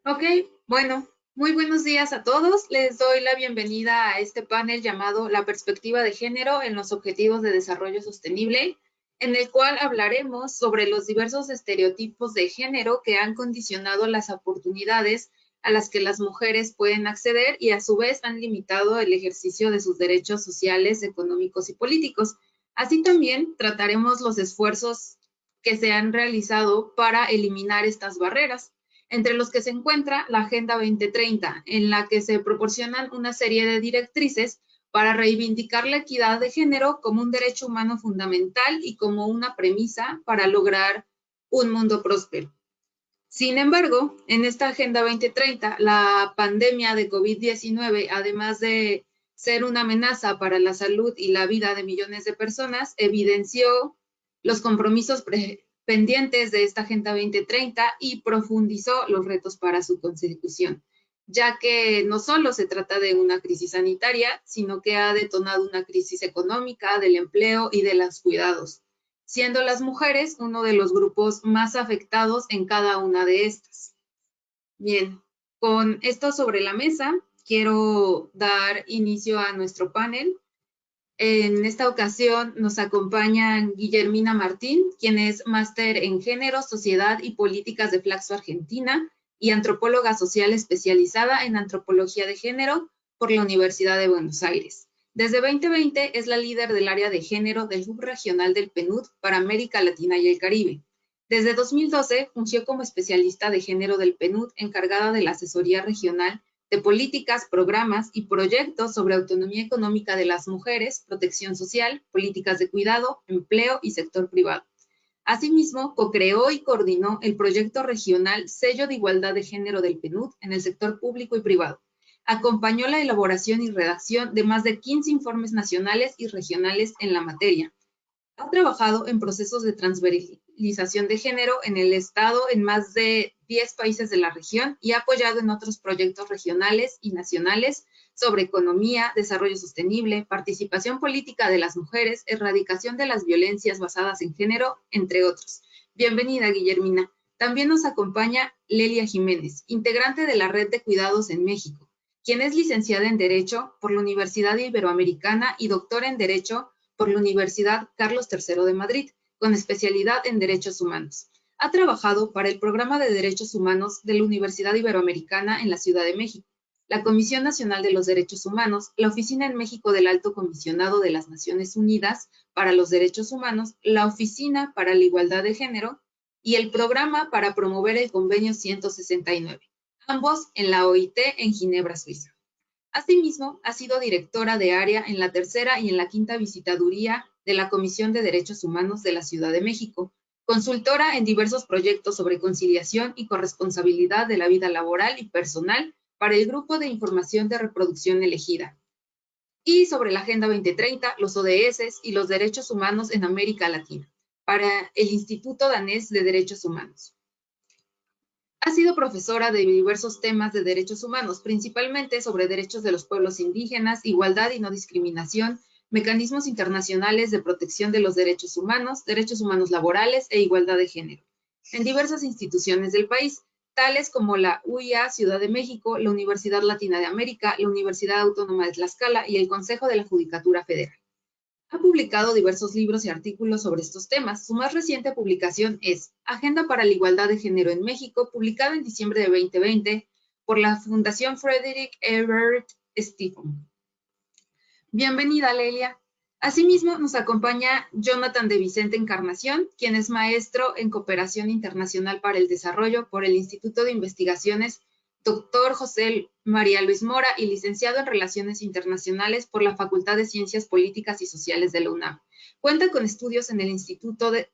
Ok, bueno, muy buenos días a todos. Les doy la bienvenida a este panel llamado La perspectiva de género en los objetivos de desarrollo sostenible, en el cual hablaremos sobre los diversos estereotipos de género que han condicionado las oportunidades a las que las mujeres pueden acceder y a su vez han limitado el ejercicio de sus derechos sociales, económicos y políticos. Así también trataremos los esfuerzos que se han realizado para eliminar estas barreras, entre los que se encuentra la Agenda 2030, en la que se proporcionan una serie de directrices para reivindicar la equidad de género como un derecho humano fundamental y como una premisa para lograr un mundo próspero. Sin embargo, en esta Agenda 2030, la pandemia de COVID-19, además de ser una amenaza para la salud y la vida de millones de personas, evidenció los compromisos pendientes de esta Agenda 2030 y profundizó los retos para su consecución, ya que no solo se trata de una crisis sanitaria, sino que ha detonado una crisis económica, del empleo y de los cuidados, siendo las mujeres uno de los grupos más afectados en cada una de estas. Bien, con esto sobre la mesa, quiero dar inicio a nuestro panel. En esta ocasión nos acompañan Guillermina Martín, quien es máster en Género, Sociedad y Políticas de Flaxo Argentina y antropóloga social especializada en antropología de género por la Universidad de Buenos Aires. Desde 2020 es la líder del área de género del subregional del PNUD para América Latina y el Caribe. Desde 2012 fungió como especialista de género del PNUD encargada de la asesoría regional de políticas, programas y proyectos sobre autonomía económica de las mujeres, protección social, políticas de cuidado, empleo y sector privado. Asimismo, co-creó y coordinó el proyecto regional Sello de Igualdad de Género del PNUD en el sector público y privado. Acompañó la elaboración y redacción de más de 15 informes nacionales y regionales en la materia. Ha trabajado en procesos de transversalización de género en el Estado en más de 10 países de la región y ha apoyado en otros proyectos regionales y nacionales sobre economía, desarrollo sostenible, participación política de las mujeres, erradicación de las violencias basadas en género, entre otros. Bienvenida, Guillermina. También nos acompaña Lelia Jiménez, integrante de la Red de Cuidados en México, quien es licenciada en Derecho por la Universidad Iberoamericana y doctora en Derecho por la Universidad Carlos III de Madrid, con especialidad en Derechos Humanos. Ha trabajado para el Programa de Derechos Humanos de la Universidad Iberoamericana en la Ciudad de México, la Comisión Nacional de los Derechos Humanos, la Oficina en México del Alto Comisionado de las Naciones Unidas para los Derechos Humanos, la Oficina para la Igualdad de Género y el Programa para promover el Convenio 169, ambos en la OIT en Ginebra, Suiza. Asimismo, ha sido directora de área en la tercera y en la quinta visitaduría de la Comisión de Derechos Humanos de la Ciudad de México, consultora en diversos proyectos sobre conciliación y corresponsabilidad de la vida laboral y personal para el Grupo de Información de Reproducción Elegida, y sobre la Agenda 2030, los ODS y los derechos humanos en América Latina, para el Instituto Danés de Derechos Humanos. Ha sido profesora de diversos temas de derechos humanos, principalmente sobre derechos de los pueblos indígenas, igualdad y no discriminación, mecanismos internacionales de protección de los derechos humanos laborales e igualdad de género, en diversas instituciones del país, tales como la UIA Ciudad de México, la Universidad Latina de América, la Universidad Autónoma de Tlaxcala y el Consejo de la Judicatura Federal. Ha publicado diversos libros y artículos sobre estos temas. Su más reciente publicación es Agenda para la Igualdad de Género en México, publicada en diciembre de 2020 por la Fundación Frederick Ebert Stephen. Bienvenida, Lelia. Asimismo, nos acompaña Jonathan de Vicente Encarnación, quien es maestro en Cooperación Internacional para el Desarrollo por el Instituto de Investigaciones Dr. José María Luis Mora y licenciado en Relaciones Internacionales por la Facultad de Ciencias Políticas y Sociales de la UNAM. Cuenta con estudios en el Instituto de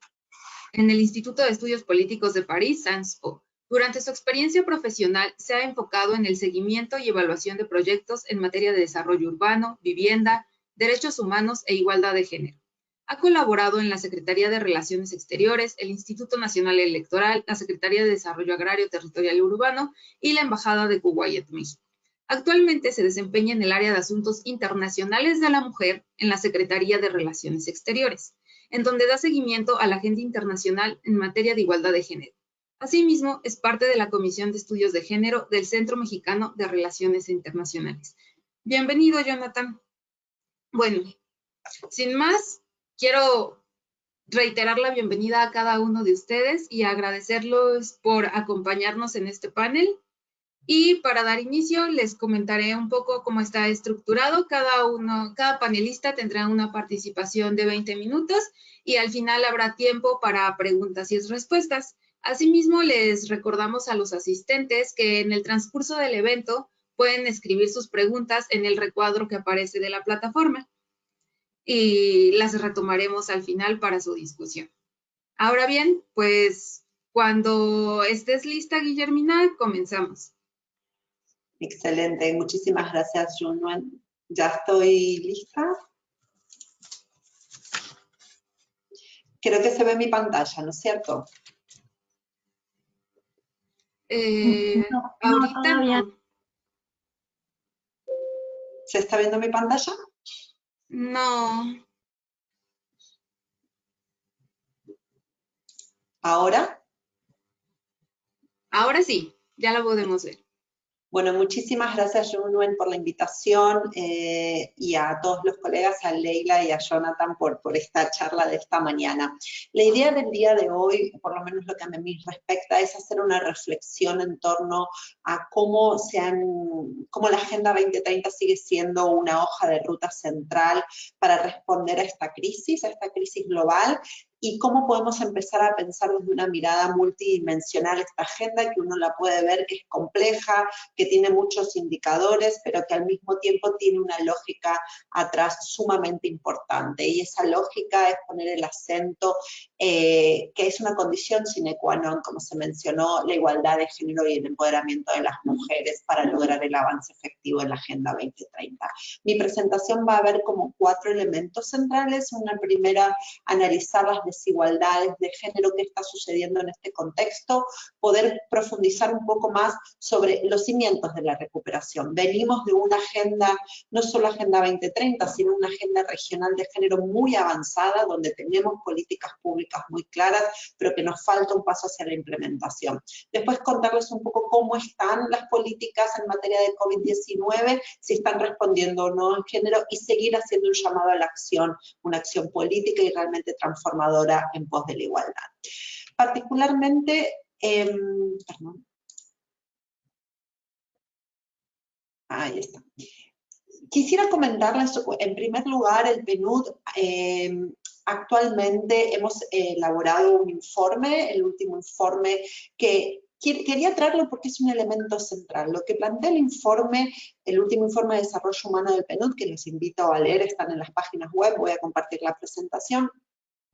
Estudios Políticos de París, Sciences Po. Durante su experiencia profesional, se ha enfocado en el seguimiento y evaluación de proyectos en materia de desarrollo urbano, vivienda, derechos humanos e igualdad de género. Ha colaborado en la Secretaría de Relaciones Exteriores, el Instituto Nacional Electoral, la Secretaría de Desarrollo Agrario, Territorial y Urbano y la Embajada de Kuwait, México. Actualmente se desempeña en el área de Asuntos Internacionales de la Mujer en la Secretaría de Relaciones Exteriores, en donde da seguimiento a la agenda internacional en materia de igualdad de género. Asimismo, es parte de la Comisión de Estudios de Género del Centro Mexicano de Relaciones Internacionales. Bienvenido, Jonathan. Bueno, sin más, quiero reiterar la bienvenida a cada uno de ustedes y agradecerlos por acompañarnos en este panel. Y para dar inicio, les comentaré un poco cómo está estructurado. Cada panelista tendrá una participación de 20 minutos y al final habrá tiempo para preguntas y respuestas. Asimismo, les recordamos a los asistentes que en el transcurso del evento pueden escribir sus preguntas en el recuadro que aparece de la plataforma y las retomaremos al final para su discusión. Ahora bien, pues cuando estés lista, Guillermina, comenzamos. Excelente, muchísimas gracias, Junuen. Ya estoy lista. Creo que se ve mi pantalla, ¿no es cierto? Ahorita no. ¿Se está viendo mi pantalla? No. ¿Ahora? Ahora sí, ya la podemos ver. Bueno, muchísimas gracias, Junuen, por la invitación y a todos los colegas, a Leila y a Jonathan por esta charla de esta mañana. La idea del día de hoy, por lo menos lo que a mí respecta, es hacer una reflexión en torno a cómo la Agenda 2030 sigue siendo una hoja de ruta central para responder a esta crisis global, y cómo podemos empezar a pensar desde una mirada multidimensional esta agenda, que uno la puede ver que es compleja, que tiene muchos indicadores, pero que al mismo tiempo tiene una lógica atrás sumamente importante. Y esa lógica es poner el acento, que es una condición sine qua non, como se mencionó, la igualdad de género y el empoderamiento de las mujeres para lograr el avance efectivo en la Agenda 2030. Mi presentación va a ver como 4 elementos centrales. Una primera, analizar las desigualdades de género que está sucediendo en este contexto, poder profundizar un poco más sobre los cimientos de la recuperación. Venimos de una agenda, no solo Agenda 2030, sino una agenda regional de género muy avanzada, donde tenemos políticas públicas muy claras, pero que nos falta un paso hacia la implementación. Después contarles un poco cómo están las políticas en materia de COVID-19, si están respondiendo o no en género, y seguir haciendo un llamado a la acción, una acción política y realmente transformadora en pos de la igualdad. Particularmente, ahí está. Quisiera comentarles, en primer lugar, el PNUD, actualmente hemos elaborado un informe, el último informe que quería traerlo porque es un elemento central. Lo que plantea el informe, el último informe de desarrollo humano del PNUD, que les invito a leer, están en las páginas web, voy a compartir la presentación,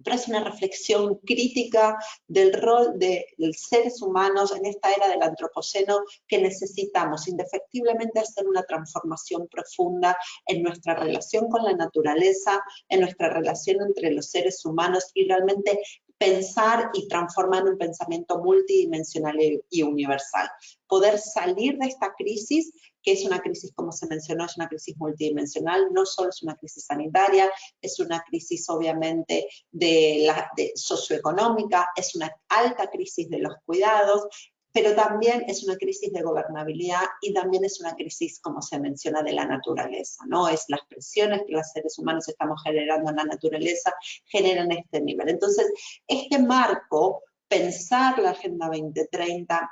pero es una reflexión crítica del rol de los seres humanos en esta era del antropoceno, que necesitamos indefectiblemente hacer una transformación profunda en nuestra relación con la naturaleza, en nuestra relación entre los seres humanos, y realmente pensar y transformar en un pensamiento multidimensional y universal. Poder salir de esta crisis, que es una crisis, como se mencionó, es una crisis multidimensional, no solo es una crisis sanitaria, es una crisis obviamente de socioeconómica, es una alta crisis de los cuidados, pero también es una crisis de gobernabilidad y también es una crisis, como se menciona, de la naturaleza, ¿no? Es las presiones que los seres humanos estamos generando en la naturaleza, generan este nivel. Entonces, este marco, pensar la Agenda 2030,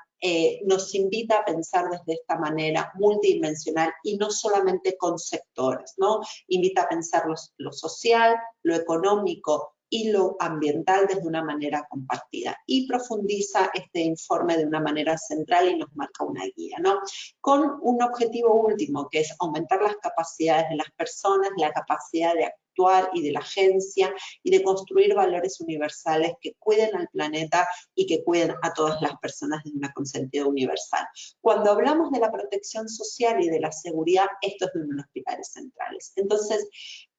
nos invita a pensar desde esta manera multidimensional y no solamente con sectores, ¿no? Invita a pensar lo social, lo económico y lo ambiental desde una manera compartida. Y profundiza este informe de una manera central y nos marca una guía, ¿no? Con un objetivo último, que es aumentar las capacidades de las personas, la capacidad de actuar y de la agencia, y de construir valores universales que cuiden al planeta y que cuiden a todas las personas de una consentida universal. Cuando hablamos de la protección social y de la seguridad, esto es uno de los pilares centrales. Entonces,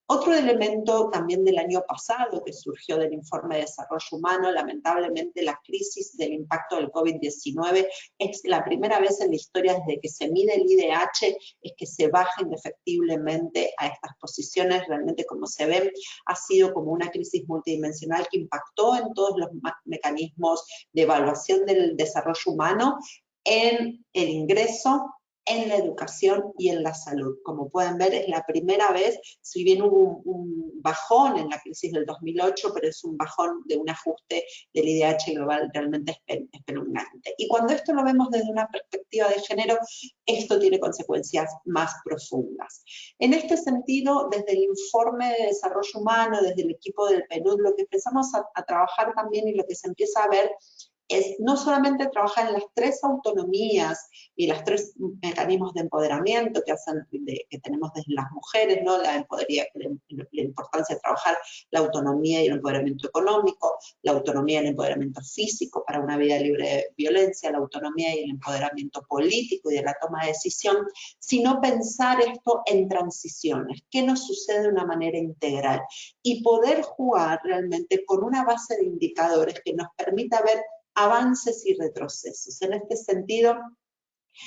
Otro elemento también del año pasado que surgió del informe de desarrollo humano, lamentablemente la crisis del impacto del COVID-19 es la primera vez en la historia desde que se mide el IDH es que se baja indefectiblemente a estas posiciones. Realmente, como se ven, ha sido como una crisis multidimensional que impactó en todos los mecanismos de evaluación del desarrollo humano, en el ingreso, en la educación y en la salud. Como pueden ver, es la primera vez, si bien hubo un bajón en la crisis del 2008, pero es un bajón de un ajuste del IDH global realmente espeluznante. Y cuando esto lo vemos desde una perspectiva de género, esto tiene consecuencias más profundas. En este sentido, desde el informe de desarrollo humano, desde el equipo del PNUD, lo que empezamos a trabajar también y lo que se empieza a ver es no solamente trabajar en las 3 autonomías y los 3 mecanismos de empoderamiento que tenemos desde las mujeres, ¿no? La importancia de trabajar la autonomía y el empoderamiento económico, la autonomía y el empoderamiento físico para una vida libre de violencia, la autonomía y el empoderamiento político y de la toma de decisión, sino pensar esto en transiciones, qué nos sucede de una manera integral y poder jugar realmente con una base de indicadores que nos permita ver avances y retrocesos. En este sentido,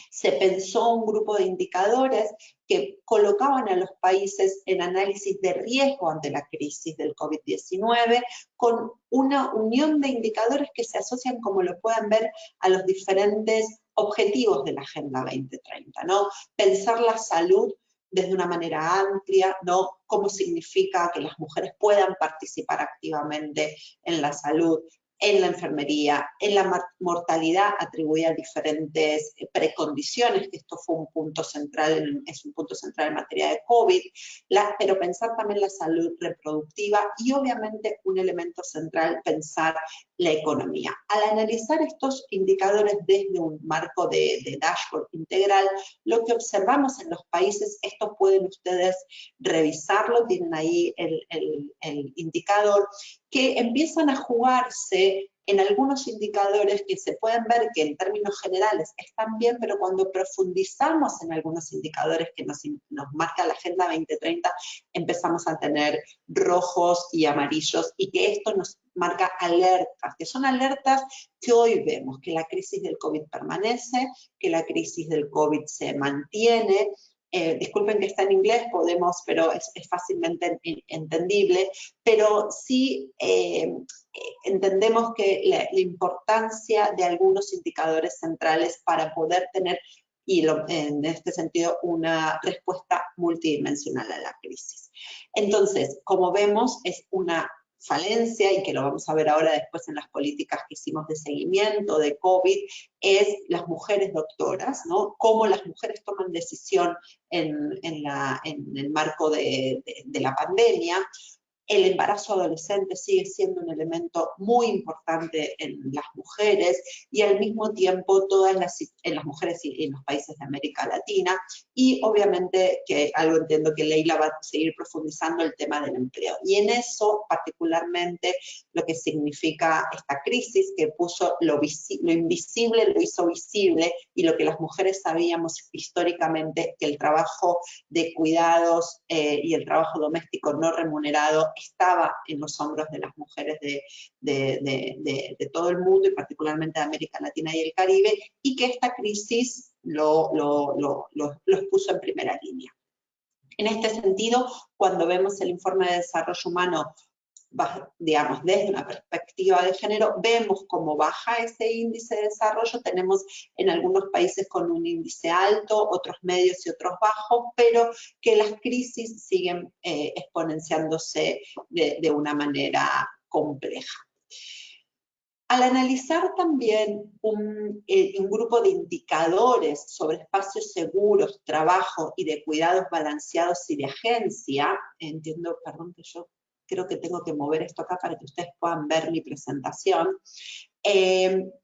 se pensó un grupo de indicadores que colocaban a los países en análisis de riesgo ante la crisis del COVID-19 con una unión de indicadores que se asocian, como lo pueden ver, a los diferentes objetivos de la Agenda 2030, ¿no? Pensar la salud desde una manera amplia, ¿no? Cómo significa que las mujeres puedan participar activamente en la salud, en la enfermería, en la mortalidad atribuida a diferentes precondiciones, que esto fue un punto central, es un punto central en materia de COVID, pero pensar también la salud reproductiva y obviamente un elemento central, pensar la economía. Al analizar estos indicadores desde un marco de dashboard integral, lo que observamos en los países, esto pueden ustedes revisarlo, tienen ahí el indicador, que empiezan a jugarse en algunos indicadores que se pueden ver que en términos generales están bien, pero cuando profundizamos en algunos indicadores que nos marca la Agenda 2030, empezamos a tener rojos y amarillos, y que esto nos marca alertas, que son alertas que hoy vemos, que la crisis del COVID permanece, que la crisis del COVID se mantiene. Disculpen que está en inglés, pero es fácilmente entendible, pero sí entendemos que la importancia de algunos indicadores centrales para poder tener, en este sentido, una respuesta multidimensional a la crisis. Entonces, como vemos, es una falencia, y que lo vamos a ver ahora después en las políticas que hicimos de seguimiento de COVID, es las mujeres doctoras, ¿no? Cómo las mujeres toman decisión en el marco de la pandemia. El embarazo adolescente sigue siendo un elemento muy importante en las mujeres y al mismo tiempo en las mujeres y en los países de América Latina, y obviamente que algo entiendo que Leila va a seguir profundizando, el tema del empleo. Y en eso particularmente lo que significa esta crisis, que puso lo invisible, lo hizo visible, y lo que las mujeres sabíamos históricamente, que el trabajo de cuidados y el trabajo doméstico no remunerado estaba en los hombros de las mujeres de todo el mundo, y particularmente de América Latina y el Caribe, y que esta crisis los puso en primera línea. En este sentido, cuando vemos el informe de desarrollo humano, digamos, desde una perspectiva de género, vemos cómo baja ese índice de desarrollo. Tenemos en algunos países con un índice alto, otros medios y otros bajos, pero que las crisis siguen exponenciándose de una manera compleja. Al analizar también un grupo de indicadores sobre espacios seguros, trabajo y de cuidados balanceados y de agencia, entiendo, perdón que yo creo que tengo que mover esto acá para que ustedes puedan ver mi presentación,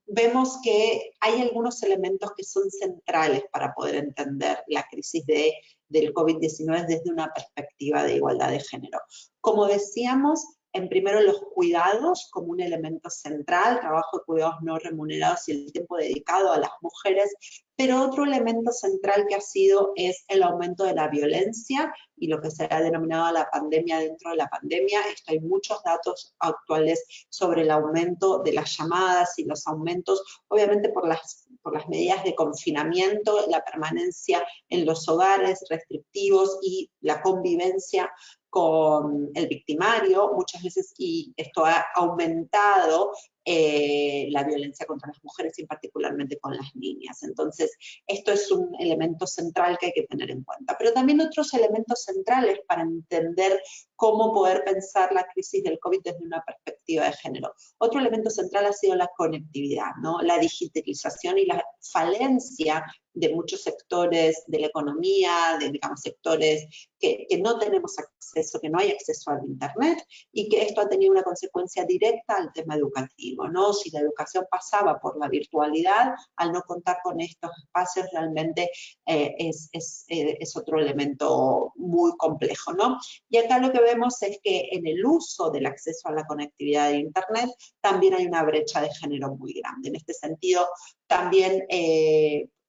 vemos que hay algunos elementos que son centrales para poder entender la crisis del COVID-19 desde una perspectiva de igualdad de género. Como decíamos, en primero los cuidados como un elemento central, trabajo de cuidados no remunerados y el tiempo dedicado a las mujeres Pero otro elemento central que ha sido es el aumento de la violencia y lo que se ha denominado la pandemia dentro de la pandemia. Hay muchos datos actuales sobre el aumento de las llamadas y los aumentos, obviamente por las medidas de confinamiento, la permanencia en los hogares restrictivos y la convivencia con el victimario muchas veces, y esto ha aumentado la violencia contra las mujeres y particularmente con las niñas. Entonces, esto es un elemento central que hay que tener en cuenta. Pero también otros elementos centrales para entender cómo poder pensar la crisis del COVID desde una perspectiva de género. Otro elemento central ha sido la conectividad, ¿no? La digitalización y la falencia de muchos sectores de la economía, de, digamos, sectores que no tenemos acceso, que no hay acceso al Internet, y que esto ha tenido una consecuencia directa al tema educativo, ¿no? Si la educación pasaba por la virtualidad, al no contar con estos espacios realmente es otro elemento muy complejo, ¿no? Y acá lo que vemos es que en el uso del acceso a la conectividad de Internet también hay una brecha de género muy grande. En este sentido, también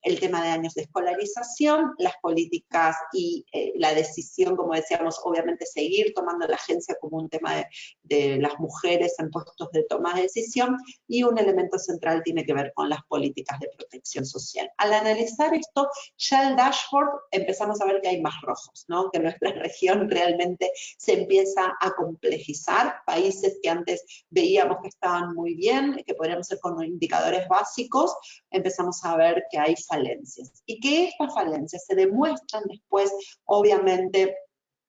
el tema de años de escolarización, las políticas y la decisión, como decíamos, obviamente seguir tomando la agencia como un tema de las mujeres en puestos de toma de decisión, y un elemento central tiene que ver con las políticas de protección social. Al analizar esto, ya el dashboard empezamos a ver que hay más rojos, ¿no? Que nuestra región realmente se empieza a complejizar. Países que antes veíamos que estaban muy bien, que podríamos ser con indicadores básicos, empezamos a ver que hay falencias. Y que estas falencias se demuestran después, obviamente,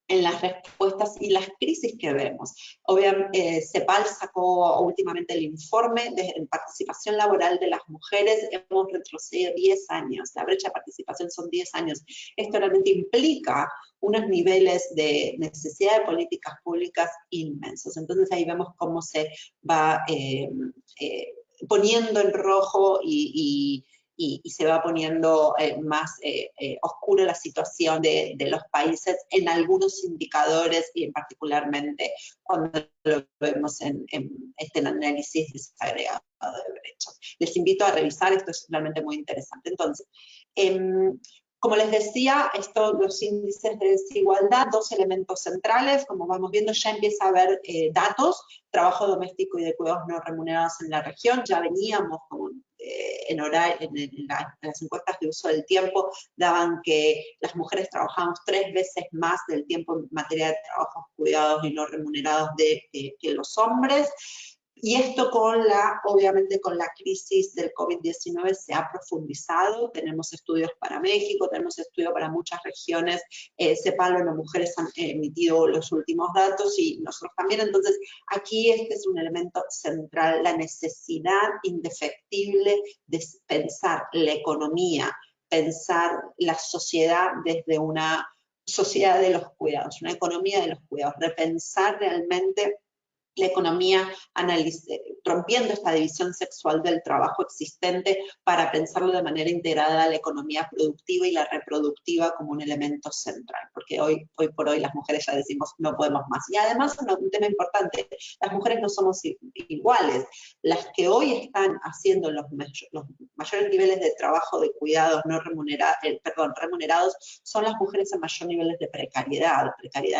en las respuestas y las crisis que vemos. Obviamente, CEPAL sacó últimamente el informe de participación laboral de las mujeres. Hemos retrocedido 10 años. La brecha de participación son 10 años. Esto realmente implica unos niveles de necesidad de políticas públicas inmensos. Entonces ahí vemos cómo se va poniendo en rojo y se va poniendo más oscura la situación de los países en algunos indicadores, y particularmente cuando lo vemos en este análisis desagregado de brechas. Les invito a revisar, esto es realmente muy interesante. Entonces, como les decía, los índices de desigualdad, dos elementos centrales, como vamos viendo, ya empieza a haber datos, trabajo doméstico y de cuidados no remunerados en la región. Ya veníamos en las encuestas de uso del tiempo, daban que las mujeres trabajábamos 3 veces más del tiempo en materia de trabajos, cuidados y no remunerados que los hombres. Y esto obviamente con la crisis del COVID-19 se ha profundizado. Tenemos estudios para México, tenemos estudios para muchas regiones. CEPAL, las mujeres han emitido los últimos datos y nosotros también. Entonces, aquí este es un elemento central, la necesidad indefectible de pensar la economía, pensar la sociedad desde una sociedad de los cuidados, una economía de los cuidados, repensar realmente la economía, rompiendo esta división sexual del trabajo existente para pensarlo de manera integrada, la economía productiva y la reproductiva como un elemento central, porque hoy por hoy las mujeres ya decimos no podemos más. Y además, un tema importante, las mujeres no somos iguales. Las que hoy están haciendo los mayores niveles de trabajo de cuidados remunerados son las mujeres en mayor niveles de precariedad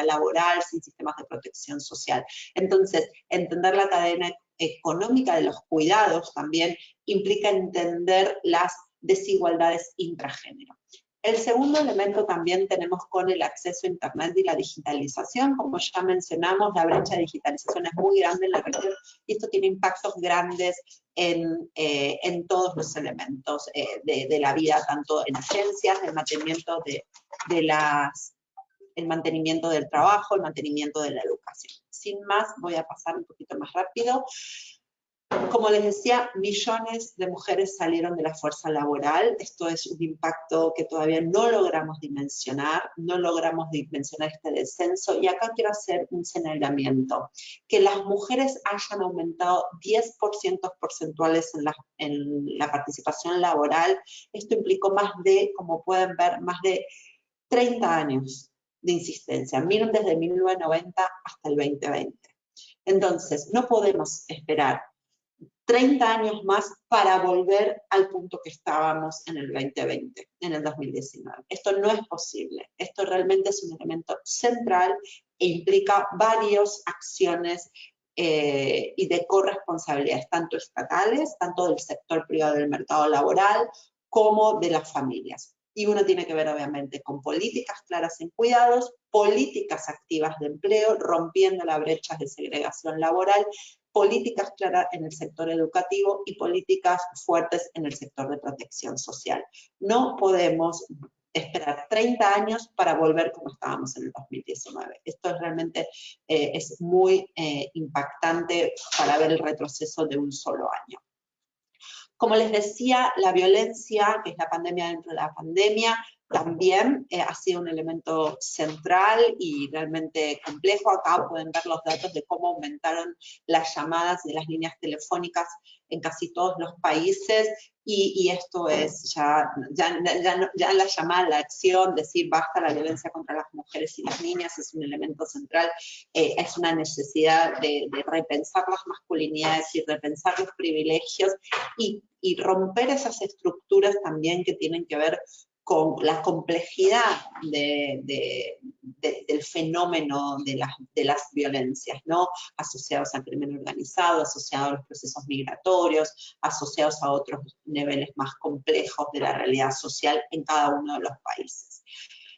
laboral, sin sistemas de protección social. Entonces, entender la cadena económica de los cuidados también implica entender las desigualdades intragénero. El segundo elemento también tenemos con el acceso a Internet y la digitalización. Como ya mencionamos, la brecha de digitalización es muy grande en la región y esto tiene impactos grandes en todos los elementos de la vida, tanto en agencias, el mantenimiento el mantenimiento del trabajo, el mantenimiento de la educación. Sin más, voy a pasar un poquito más rápido. Como les decía, millones de mujeres salieron de la fuerza laboral. Esto es un impacto que todavía no logramos dimensionar este descenso. Y acá quiero hacer un señalamiento. Que las mujeres hayan aumentado 10% porcentuales en la participación laboral, esto implicó como pueden ver, más de 30 años de insistencia. Miren desde 1990 hasta el 2020. Entonces, no podemos esperar 30 años más para volver al punto que estábamos en el 2020, en el 2019. Esto no es posible. Esto realmente es un elemento central e implica varias acciones y de corresponsabilidades, tanto estatales, tanto del sector privado del mercado laboral, como de las familias. Y uno tiene que ver, obviamente, con políticas claras en cuidados, políticas activas de empleo, rompiendo las brechas de segregación laboral, políticas claras en el sector educativo y políticas fuertes en el sector de protección social. No podemos esperar 30 años para volver como estábamos en el 2019. Esto realmente es muy impactante para ver el retroceso de un solo año. Como les decía, la violencia, que es la pandemia dentro de la pandemia, también ha sido un elemento central y realmente complejo. Acá pueden ver los datos de cómo aumentaron las llamadas de las líneas telefónicas en casi todos los países, y esto es ya la llamada a la acción, decir basta la violencia contra las mujeres y las niñas, es un elemento central, es una necesidad de repensar las masculinidades y repensar los privilegios y romper esas estructuras también que tienen que ver con la complejidad del fenómeno de las violencias, ¿no? Asociados al crimen organizado, asociados a los procesos migratorios, asociados a otros niveles más complejos de la realidad social en cada uno de los países.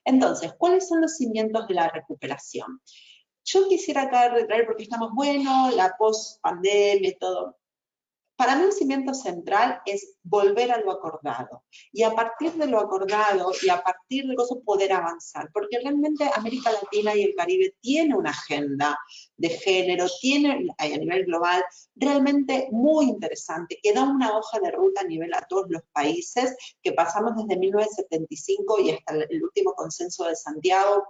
Entonces, ¿cuáles son los cimientos de la recuperación? Yo quisiera acá retraer, porque estamos, bueno, la post-pandemia y todo. Para mí un cimiento central es volver a lo acordado, y a partir de lo acordado y a partir de eso poder avanzar, porque realmente América Latina y el Caribe tiene una agenda de género, tiene a nivel global realmente muy interesante, que da una hoja de ruta a nivel a todos los países, que pasamos desde 1975 y hasta el último consenso de Santiago,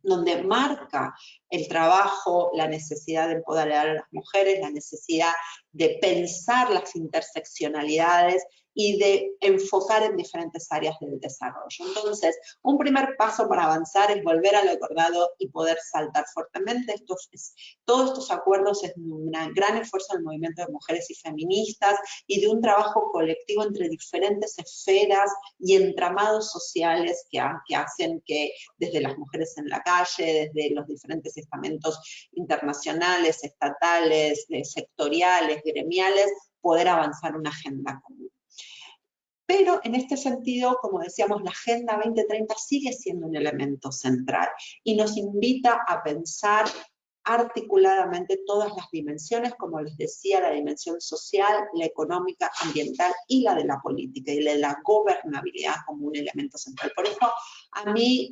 donde marca el trabajo, la necesidad de empoderar a las mujeres, la necesidad de pensar las interseccionalidades y de enfocar en diferentes áreas del desarrollo. Entonces, un primer paso para avanzar es volver a lo acordado y poder saltar fuertemente. Todos estos acuerdos es un gran esfuerzo del movimiento de mujeres y feministas y de un trabajo colectivo entre diferentes esferas y entramados sociales que hacen que desde las mujeres en la calle, desde los diferentes estamentos internacionales, estatales, sectoriales, gremiales, poder avanzar una agenda común. Pero en este sentido, como decíamos, la Agenda 2030 sigue siendo un elemento central y nos invita a pensar articuladamente todas las dimensiones, como les decía, la dimensión social, la económica, ambiental y la de la política, y la de la gobernabilidad como un elemento central. Por eso, a mí,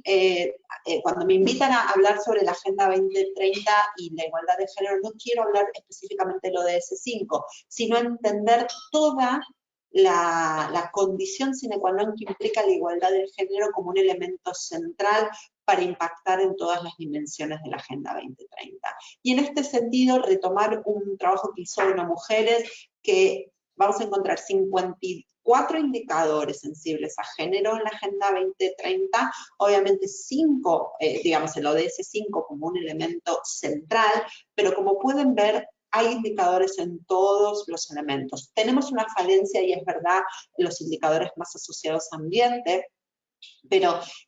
cuando me invitan a hablar sobre la Agenda 2030 y la igualdad de género, no quiero hablar específicamente de lo de ODS5, sino entender toda la condición sine qua non que implica la igualdad del género como un elemento central para impactar en todas las dimensiones de la Agenda 2030. Y en este sentido, retomar un trabajo que hizo una mujeres, que vamos a encontrar 54 indicadores sensibles a género en la Agenda 2030, obviamente 5, digamos el ODS 5 como un elemento central, pero como pueden ver, hay indicadores en todos los elementos. Tenemos una falencia, y es verdad, en los indicadores más asociados a ambiente,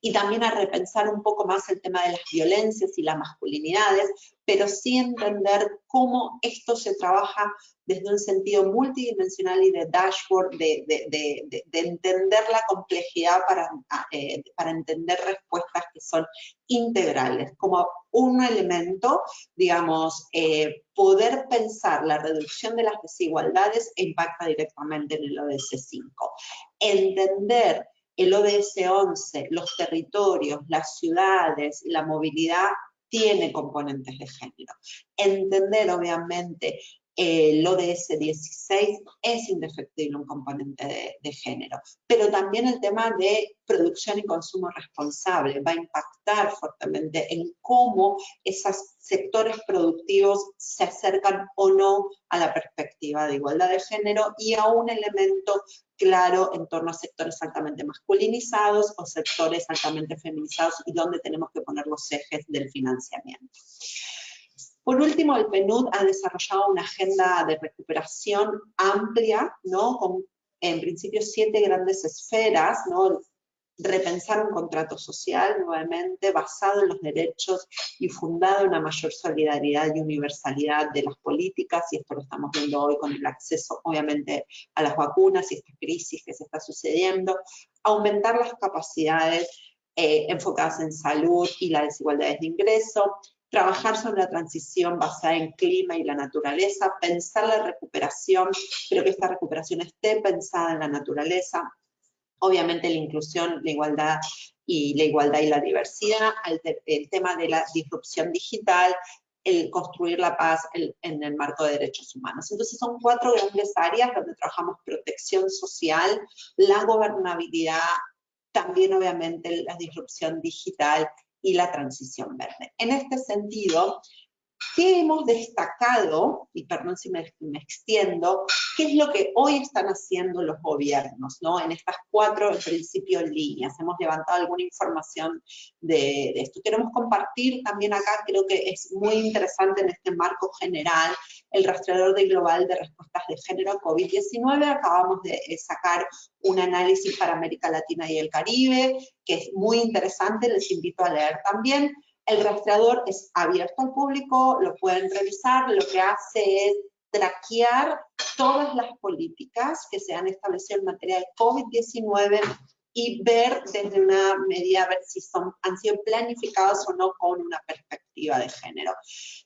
y también a repensar un poco más el tema de las violencias y las masculinidades, pero sí entender cómo esto se trabaja desde un sentido multidimensional y de dashboard, de entender la complejidad para entender respuestas que son integrales, como un elemento, digamos, poder pensar la reducción de las desigualdades impacta directamente en el ODS 5. Entender el ODS 11, los territorios, las ciudades, la movilidad, tiene componentes de género. Entender, obviamente, el ODS 16 es indefectible un componente de género, pero también el tema de producción y consumo responsable va a impactar fuertemente en cómo esos sectores productivos se acercan o no a la perspectiva de igualdad de género y a un elemento claro en torno a sectores altamente masculinizados o sectores altamente feminizados y donde tenemos que poner los ejes del financiamiento. Por último, el PNUD ha desarrollado una agenda de recuperación amplia, ¿no? Con, en principio, 7 grandes esferas, ¿no? Repensar un contrato social nuevamente basado en los derechos y fundado en una mayor solidaridad y universalidad de las políticas, y esto lo estamos viendo hoy con el acceso obviamente a las vacunas y esta crisis que se está sucediendo, aumentar las capacidades enfocadas en salud y las desigualdades de ingreso, trabajar sobre la transición basada en clima y la naturaleza, pensar la recuperación, pero que esta recuperación esté pensada en la naturaleza, obviamente la inclusión, la igualdad y la diversidad, el tema de la disrupción digital, el construir la paz en el marco de derechos humanos. Entonces son 4 grandes áreas donde trabajamos protección social, la gobernabilidad, también obviamente la disrupción digital y la transición verde. En este sentido, ¿qué hemos destacado? Y perdón si me extiendo, ¿qué es lo que hoy están haciendo los gobiernos, ¿no? En estas 4, en principio, líneas. Hemos levantado alguna información de esto. Queremos compartir también acá, creo que es muy interesante en este marco general, el rastreador global de respuestas de género a COVID-19. Acabamos de sacar un análisis para América Latina y el Caribe, que es muy interesante, les invito a leer también. El rastreador es abierto al público, lo pueden revisar, lo que hace es traquear todas las políticas que se han establecido en materia de COVID-19 y ver desde una medida, a ver si han sido planificados o no con una perspectiva de género.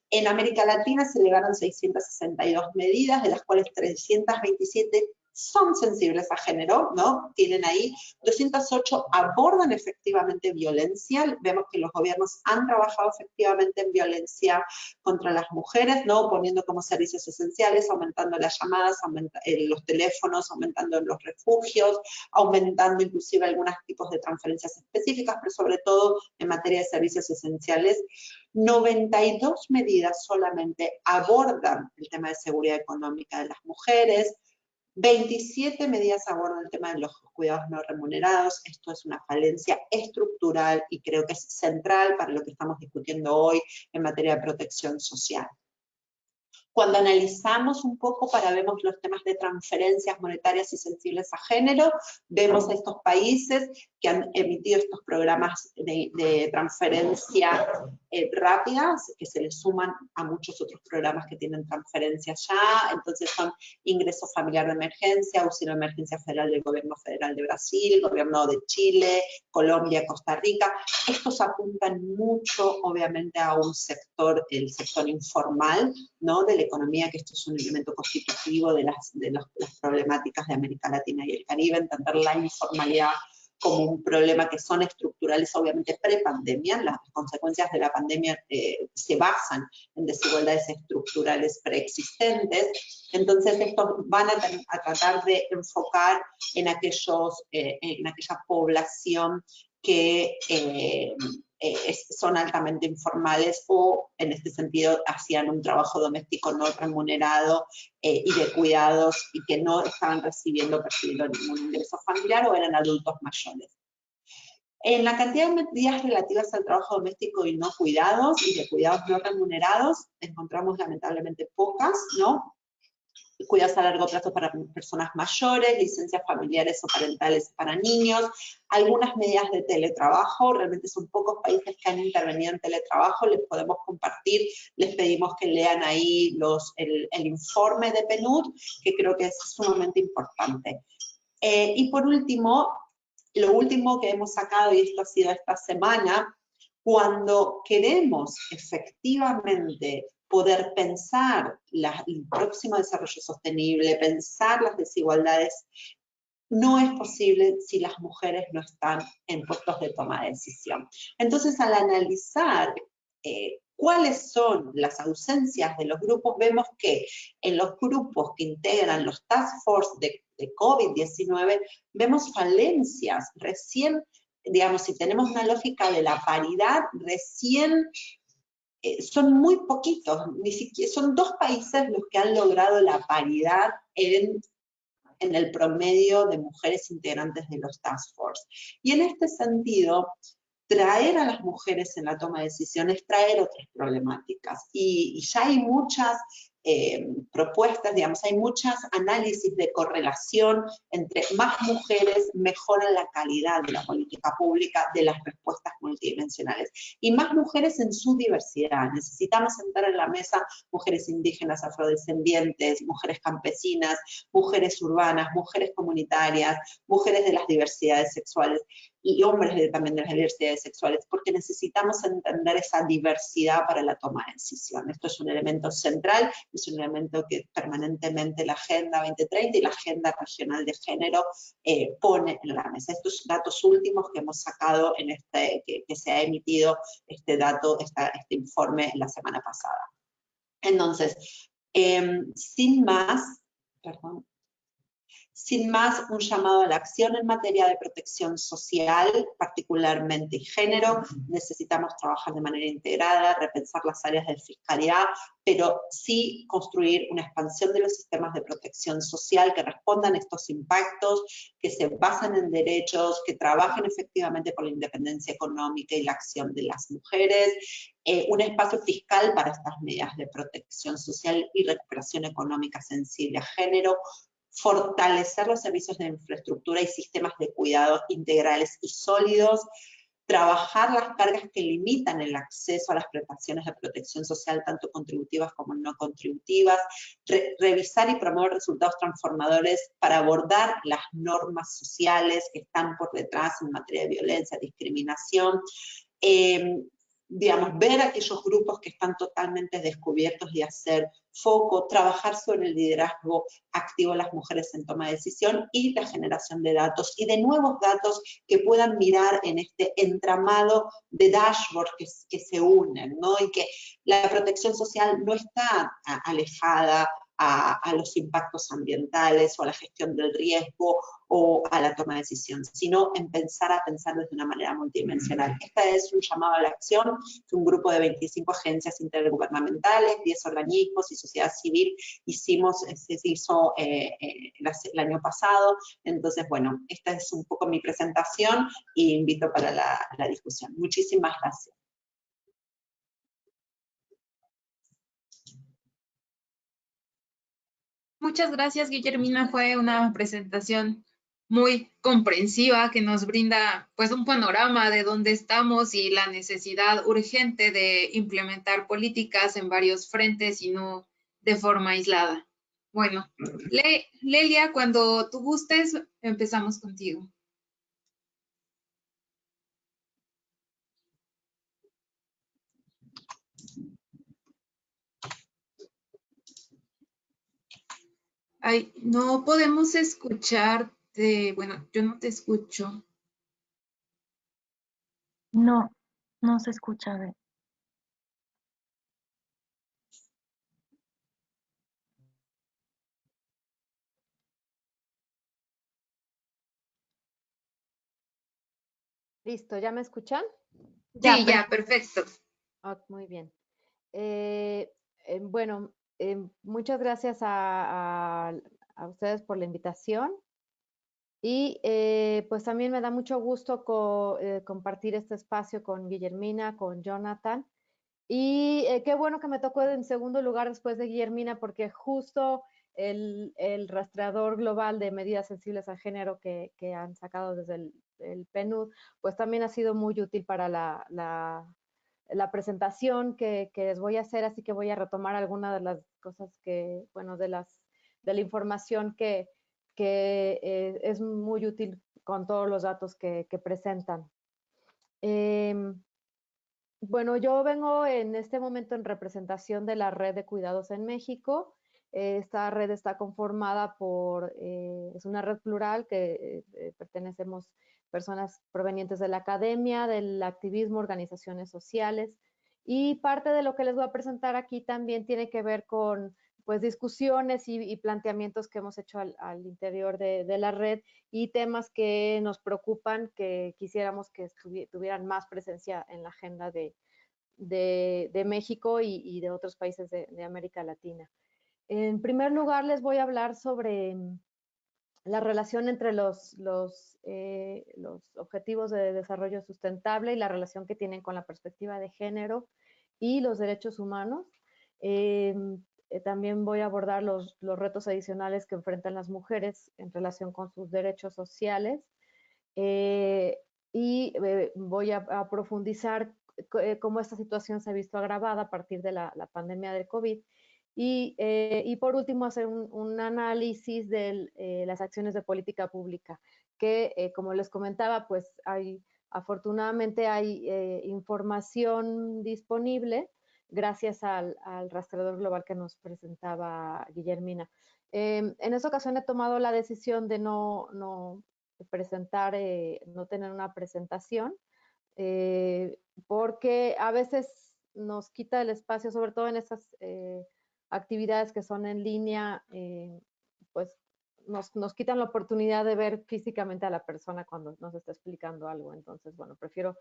En América Latina se elevaron 662 medidas, de las cuales 327 son sensibles a género, ¿no? Tienen ahí 208 abordan efectivamente violencia. Vemos que los gobiernos han trabajado efectivamente en violencia contra las mujeres, ¿no? Poniendo como servicios esenciales, aumentando las llamadas, los teléfonos, aumentando los refugios, aumentando inclusive algunos tipos de transferencias específicas, pero sobre todo en materia de servicios esenciales. 92 medidas solamente abordan el tema de seguridad económica de las mujeres, 27 medidas abordan el tema de los cuidados no remunerados. Esto es una falencia estructural y creo que es central para lo que estamos discutiendo hoy en materia de protección social. Cuando analizamos un poco vemos los temas de transferencias monetarias y sensibles a género, vemos a estos países que han emitido estos programas de transferencia rápidas, que se les suman a muchos otros programas que tienen transferencias ya. Entonces son ingreso familiar de emergencia, auxilio de emergencia federal del gobierno federal de Brasil, gobierno de Chile, Colombia, Costa Rica. Estos apuntan mucho, obviamente, a un sector, el sector informal, ¿no? De la economía, que esto es un elemento constitutivo de las problemáticas de América Latina y el Caribe, entender la informalidad como un problema que son estructurales, obviamente prepandemia. Las consecuencias de la pandemia se basan en desigualdades estructurales preexistentes. Entonces, estos van a tratar de enfocar en aquella población que son altamente informales o, en este sentido, hacían un trabajo doméstico no remunerado y de cuidados y que no estaban percibiendo ningún ingreso familiar o eran adultos mayores. En la cantidad de medidas relativas al trabajo doméstico y no cuidados y de cuidados no remunerados, encontramos lamentablemente pocas, ¿no? Cuidados a largo plazo para personas mayores, licencias familiares o parentales para niños, algunas medidas de teletrabajo. Realmente son pocos países que han intervenido en teletrabajo, les podemos compartir, les pedimos que lean ahí el informe de PNUD, que creo que es sumamente importante. Y por último, lo último que hemos sacado, y esto ha sido esta semana, cuando queremos efectivamente poder pensar el próximo desarrollo sostenible, pensar las desigualdades, no es posible si las mujeres no están en puestos de toma de decisión. Entonces, al analizar cuáles son las ausencias de los grupos, vemos que en los grupos que integran los task force de COVID-19, vemos falencias. Recién, digamos, si tenemos una lógica de la paridad, recién son muy poquitos, ni siquiera, son 2 países los que han logrado la paridad en el promedio de mujeres integrantes de los task force. Y en este sentido, traer a las mujeres en la toma de decisiones, traer otras problemáticas. Y ya hay muchas propuestas, digamos, hay muchos análisis de correlación entre más mujeres mejoran la calidad de la política pública, de las respuestas multidimensionales. Y más mujeres en su diversidad. Necesitamos sentar en la mesa mujeres indígenas, afrodescendientes, mujeres campesinas, mujeres urbanas, mujeres comunitarias, mujeres de las diversidades sexuales y hombres también de las diversidades sexuales, porque necesitamos entender esa diversidad para la toma de decisión. Esto es un elemento central, es un elemento que permanentemente la Agenda 2030 y la Agenda Regional de Género pone en la mesa. Estos datos últimos que hemos sacado en que se ha emitido este informe la semana pasada. Entonces, sin más, un llamado a la acción en materia de protección social, particularmente género. Necesitamos trabajar de manera integrada, repensar las áreas de fiscalidad, pero sí construir una expansión de los sistemas de protección social que respondan a estos impactos, que se basen en derechos, que trabajen efectivamente por la independencia económica y la acción de las mujeres, un espacio fiscal para estas medidas de protección social y recuperación económica sensible a género, fortalecer los servicios de infraestructura y sistemas de cuidados integrales y sólidos, trabajar las cargas que limitan el acceso a las prestaciones de protección social, tanto contributivas como no contributivas, revisar y promover resultados transformadores para abordar las normas sociales que están por detrás en materia de violencia, discriminación, digamos, ver aquellos grupos que están totalmente descubiertos y hacer foco, trabajar sobre el liderazgo activo de las mujeres en toma de decisión y la generación de datos y de nuevos datos que puedan mirar en este entramado de dashboard que se unen, ¿no? Y que la protección social no está alejada a los impactos ambientales o a la gestión del riesgo o a la toma de decisión, sino en pensar desde una manera multidimensional. Este es un llamado a la acción que un grupo de 25 agencias intergubernamentales, 10 organismos y sociedad civil se hizo el año pasado. Entonces, bueno, esta es un poco mi presentación y invito para la discusión. Muchísimas gracias. Muchas gracias, Guillermina. Fue una presentación muy comprensiva que nos brinda pues un panorama de dónde estamos y la necesidad urgente de implementar políticas en varios frentes y no de forma aislada. Bueno, Lelia, cuando tú gustes, empezamos contigo. Ay, no podemos escucharte. Bueno, yo no te escucho. No, no se escucha. A ver. Listo, ¿ya me escuchan? Sí, ya, perfecto. Oh, muy bien. Bueno, muchas gracias a ustedes por la invitación y pues también me da mucho gusto compartir este espacio con Guillermina, con Jonathan. Y qué bueno que me tocó en segundo lugar después de Guillermina, porque justo el rastreador global de medidas sensibles al género que han sacado desde el PNUD, pues también ha sido muy útil para la presentación que les voy a hacer, así que voy a retomar algunas de las cosas que, bueno, de la información que es muy útil con todos los datos que presentan. Bueno, yo vengo en este momento en representación de la Red de Cuidados en México. Esta red está conformada es una red plural que pertenecemos personas provenientes de la academia, del activismo, organizaciones sociales. Y parte de lo que les voy a presentar aquí también tiene que ver con pues discusiones y planteamientos que hemos hecho al interior de la red y temas que nos preocupan, que quisiéramos que tuvieran más presencia en la agenda de México y de otros países de América Latina. En primer lugar, les voy a hablar sobre la relación entre los objetivos de desarrollo sustentable y la relación que tienen con la perspectiva de género y los derechos humanos. También voy a abordar los retos adicionales que enfrentan las mujeres en relación con sus derechos sociales. Voy a profundizar cómo esta situación se ha visto agravada a partir de la pandemia del COVID. Y por último, hacer un análisis de las acciones de política pública, que como les comentaba, pues afortunadamente hay información disponible gracias al rastreador global que nos presentaba Guillermina. En esta ocasión he tomado la decisión de no presentar, no tener una presentación, porque a veces nos quita el espacio, sobre todo en estas actividades que son en línea, pues nos quitan la oportunidad de ver físicamente a la persona cuando nos está explicando algo. Entonces, bueno, prefiero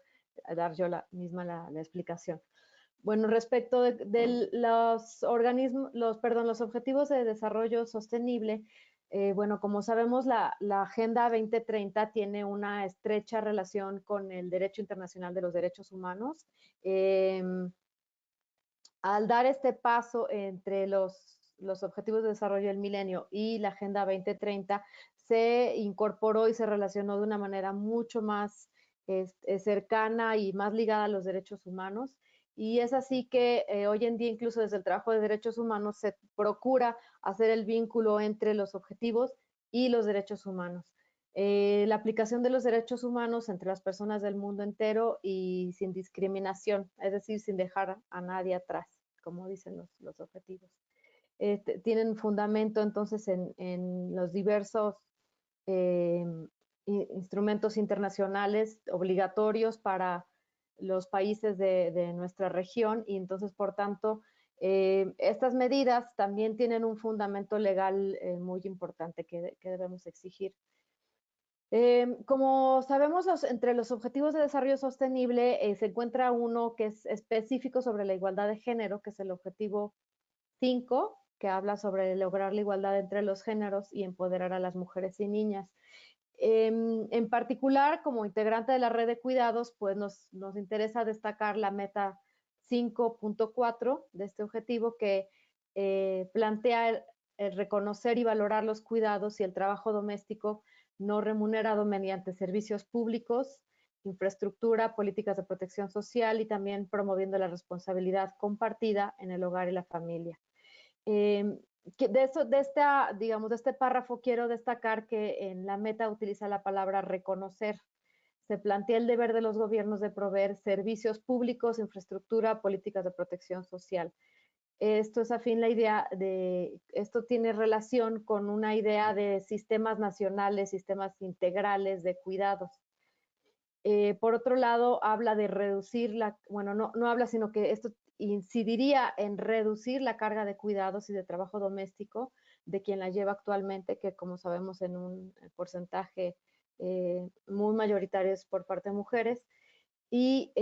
dar yo misma la explicación. Bueno, respecto de los objetivos de desarrollo sostenible, bueno, como sabemos, la Agenda 2030 tiene una estrecha relación con el derecho internacional de los derechos humanos. Al dar este paso entre los objetivos de desarrollo del milenio y la Agenda 2030, se incorporó y se relacionó de una manera mucho más cercana y más ligada a los derechos humanos. Y es así que hoy en día, incluso desde el trabajo de derechos humanos, se procura hacer el vínculo entre los objetivos y los derechos humanos. La aplicación de los derechos humanos entre las personas del mundo entero y sin discriminación, es decir, sin dejar a nadie atrás, como dicen los objetivos. Tienen fundamento entonces en los diversos instrumentos internacionales obligatorios para los países de nuestra región, y entonces, por tanto, estas medidas también tienen un fundamento legal muy importante que debemos exigir. Como sabemos, entre los objetivos de desarrollo sostenible se encuentra uno que es específico sobre la igualdad de género, que es el objetivo 5, que habla sobre lograr la igualdad entre los géneros y empoderar a las mujeres y niñas. En particular, como integrante de la red de cuidados, pues nos interesa destacar la meta 5.4 de este objetivo, que plantea el reconocer y valorar los cuidados y el trabajo doméstico no remunerado mediante servicios públicos, infraestructura, políticas de protección social y también promoviendo la responsabilidad compartida en el hogar y la familia. De este párrafo quiero destacar que en la meta utiliza la palabra reconocer. Se plantea el deber de los gobiernos de proveer servicios públicos, infraestructura, políticas de protección social. Esto es afín la idea esto tiene relación con una idea de sistemas nacionales, sistemas integrales de cuidados. Por otro lado, habla de reducir no habla, sino que esto incidiría en reducir la carga de cuidados y de trabajo doméstico de quien la lleva actualmente, que como sabemos en un porcentaje muy mayoritario es por parte de mujeres. Y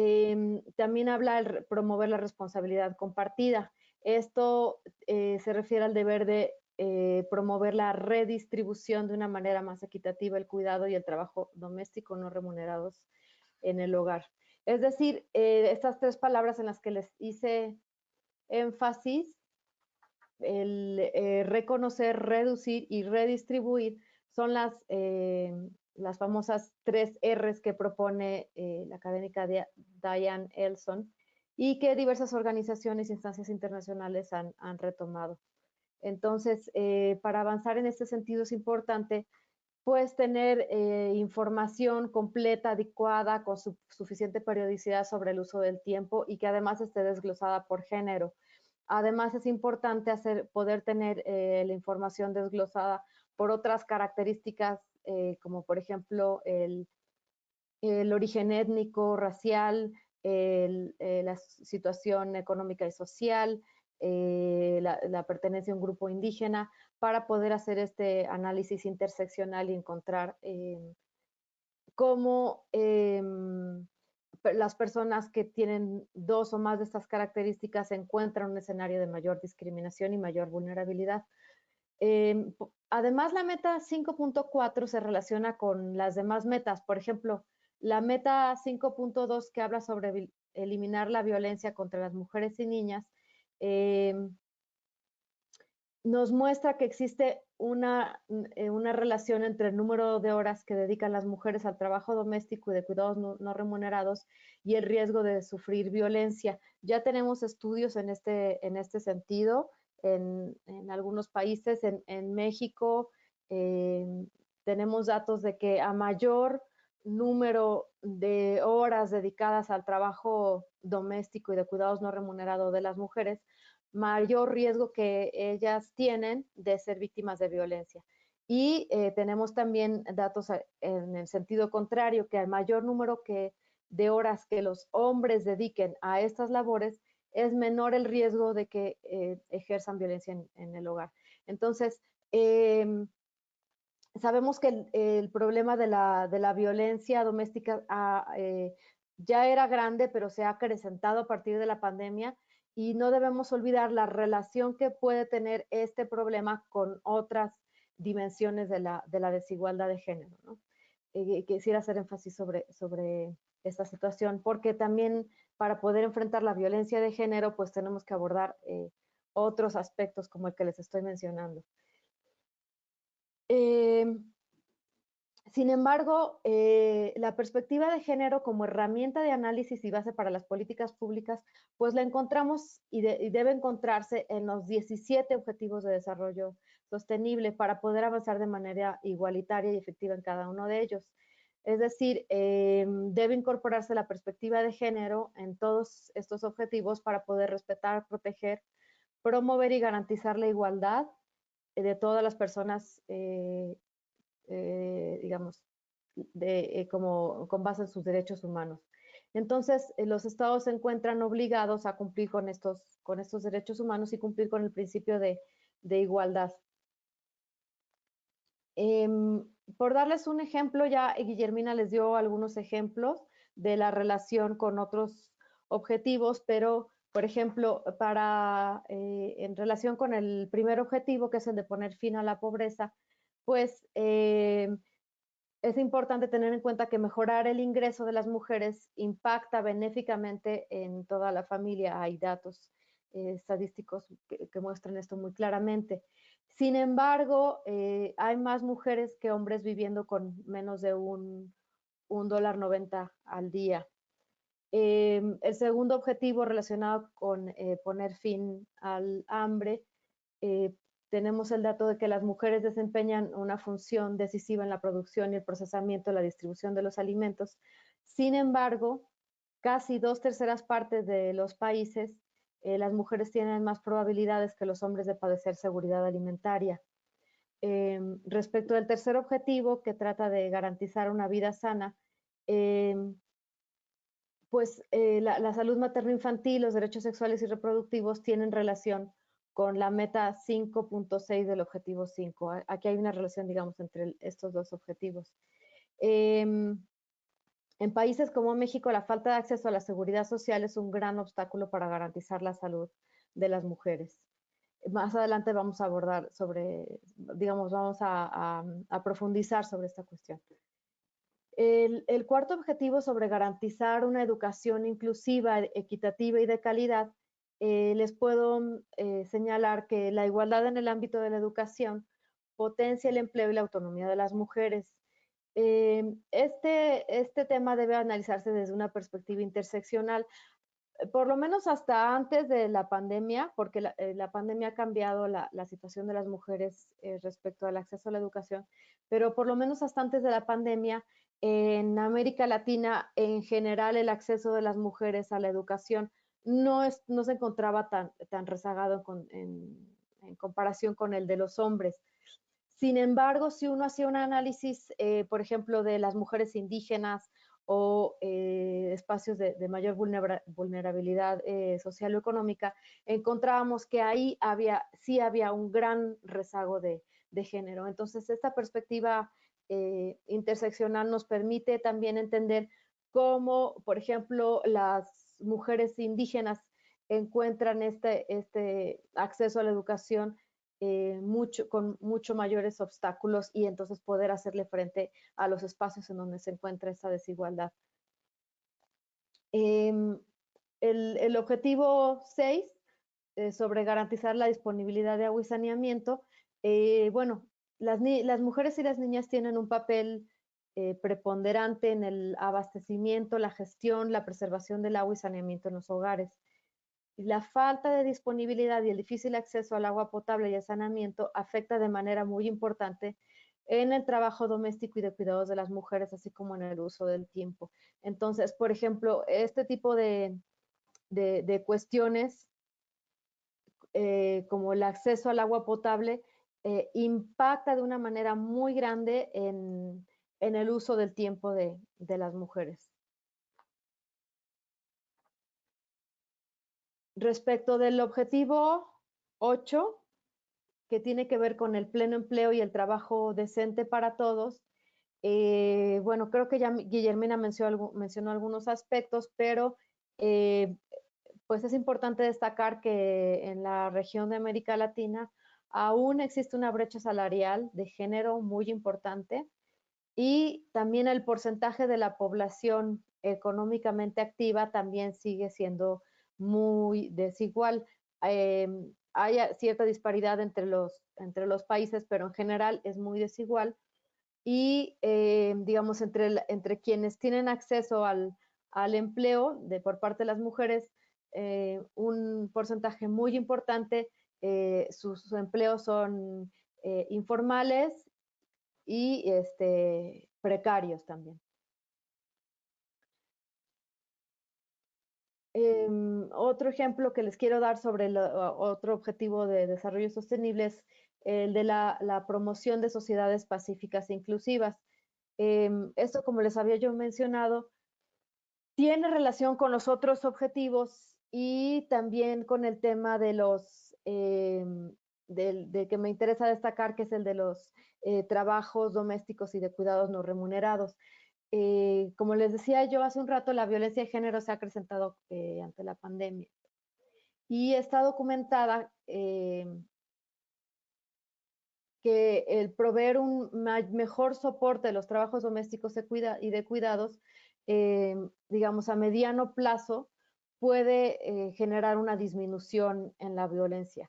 también habla de promover la responsabilidad compartida. Esto se refiere al deber de promover la redistribución de una manera más equitativa el cuidado y el trabajo doméstico no remunerados en el hogar. Es decir, estas tres palabras en las que les hice énfasis, el reconocer, reducir y redistribuir, son las famosas 3 R's que propone la académica Diane Elson y que diversas organizaciones e instancias internacionales han retomado. Entonces, para avanzar en este sentido es importante pues tener información completa, adecuada, con suficiente periodicidad sobre el uso del tiempo y que además esté desglosada por género. Además es importante poder tener la información desglosada por otras características, como por ejemplo el origen étnico, racial, la situación económica y social, la pertenencia a un grupo indígena, para poder hacer este análisis interseccional y encontrar cómo las personas que tienen dos o más de estas características se encuentran en un escenario de mayor discriminación y mayor vulnerabilidad. Además, la meta 5.4 se relaciona con las demás metas. Por ejemplo, la meta 5.2 que habla sobre eliminar la violencia contra las mujeres y niñas, nos muestra que existe una relación entre el número de horas que dedican las mujeres al trabajo doméstico y de cuidados no remunerados y el riesgo de sufrir violencia. Ya tenemos estudios en este sentido en algunos países. En México tenemos datos de que a mayor número de horas dedicadas al trabajo doméstico y de cuidados no remunerados de las mujeres, mayor riesgo que ellas tienen de ser víctimas de violencia. Y tenemos también datos en el sentido contrario, que al mayor número de horas que los hombres dediquen a estas labores, es menor el riesgo de que ejerzan violencia en el hogar. Entonces, sabemos que el problema de la violencia doméstica ya era grande, pero se ha acrecentado a partir de la pandemia, y no debemos olvidar la relación que puede tener este problema con otras dimensiones de la desigualdad de género, ¿no? Quisiera hacer énfasis sobre esta situación, porque también para poder enfrentar la violencia de género, pues tenemos que abordar otros aspectos como el que les estoy mencionando. Sin embargo, la perspectiva de género como herramienta de análisis y base para las políticas públicas, pues la encontramos y debe encontrarse en los 17 Objetivos de Desarrollo Sostenible para poder avanzar de manera igualitaria y efectiva en cada uno de ellos. Es decir, debe incorporarse la perspectiva de género en todos estos objetivos para poder respetar, proteger, promover y garantizar la igualdad de todas las personas digamos, como con base en sus derechos humanos. Entonces, los estados se encuentran obligados a cumplir con estos derechos humanos y cumplir con el principio de igualdad. Por darles un ejemplo, ya Guillermina les dio algunos ejemplos de la relación con otros objetivos, pero, por ejemplo, en relación con el primer objetivo, que es el de poner fin a la pobreza, pues es importante tener en cuenta que mejorar el ingreso de las mujeres impacta benéficamente en toda la familia. Hay datos estadísticos que muestran esto muy claramente. Sin embargo, hay más mujeres que hombres viviendo con menos de $1.90 al día. El segundo objetivo relacionado con poner fin al hambre, tenemos el dato de que las mujeres desempeñan una función decisiva en la producción y el procesamiento, la distribución de los alimentos. Sin embargo, casi 2/3 partes de los países, las mujeres tienen más probabilidades que los hombres de padecer seguridad alimentaria. Respecto del tercer objetivo, que trata de garantizar una vida sana, pues la salud materno-infantil, los derechos sexuales y reproductivos tienen relación con la meta 5.6 del objetivo 5. Aquí hay una relación, digamos, entre estos dos objetivos. En países como México, la falta de acceso a la seguridad social es un gran obstáculo para garantizar la salud de las mujeres. Más adelante vamos a abordar vamos a profundizar sobre esta cuestión. El cuarto objetivo sobre garantizar una educación inclusiva, equitativa y de calidad, les puedo señalar que la igualdad en el ámbito de la educación potencia el empleo y la autonomía de las mujeres. Este tema debe analizarse desde una perspectiva interseccional, por lo menos hasta antes de la pandemia, porque la pandemia ha cambiado la situación de las mujeres respecto al acceso a la educación, pero por lo menos hasta antes de la pandemia, en América Latina, en general, el acceso de las mujeres a la educación no se encontraba tan rezagado en comparación con el de los hombres. Sin embargo, si uno hacía un análisis, por ejemplo, de las mujeres indígenas o espacios de mayor vulnerabilidad social o económica, encontrábamos que ahí sí había un gran rezago de género. Entonces, esta perspectiva interseccional nos permite también entender cómo, por ejemplo, las mujeres indígenas encuentran este acceso a la educación con mucho mayores obstáculos y entonces poder hacerle frente a los espacios en donde se encuentra esa desigualdad. El objetivo 6, sobre garantizar la disponibilidad de agua y saneamiento, bueno, las mujeres y las niñas tienen un papel preponderante en el abastecimiento, la gestión, la preservación del agua y saneamiento en los hogares. La falta de disponibilidad y el difícil acceso al agua potable y al saneamiento afecta de manera muy importante en el trabajo doméstico y de cuidados de las mujeres, así como en el uso del tiempo. Entonces, por ejemplo, este tipo de cuestiones como el acceso al agua potable impacta de una manera muy grande en el uso del tiempo de las mujeres. Respecto del objetivo 8, que tiene que ver con el pleno empleo y el trabajo decente para todos, bueno, creo que ya Guillermina mencionó algunos aspectos, pero pues es importante destacar que en la región de América Latina aún existe una brecha salarial de género muy importante y también el porcentaje de la población económicamente activa también sigue siendo muy desigual. Hay cierta disparidad entre los países, pero en general es muy desigual. Y, digamos, entre quienes tienen acceso al empleo por parte de las mujeres, un porcentaje muy importante, sus empleos son informales y precarios también. Otro ejemplo que les quiero dar sobre otro objetivo de desarrollo sostenible es el de la promoción de sociedades pacíficas e inclusivas. Esto, como les había yo mencionado, tiene relación con los otros objetivos y también con el tema de los de que me interesa destacar, que es el de los trabajos domésticos y de cuidados no remunerados. Como les decía yo hace un rato, la violencia de género se ha acrecentado ante la pandemia y está documentada que el proveer un mejor soporte de los trabajos domésticos y de cuidados, digamos, a mediano plazo, puede generar una disminución en la violencia.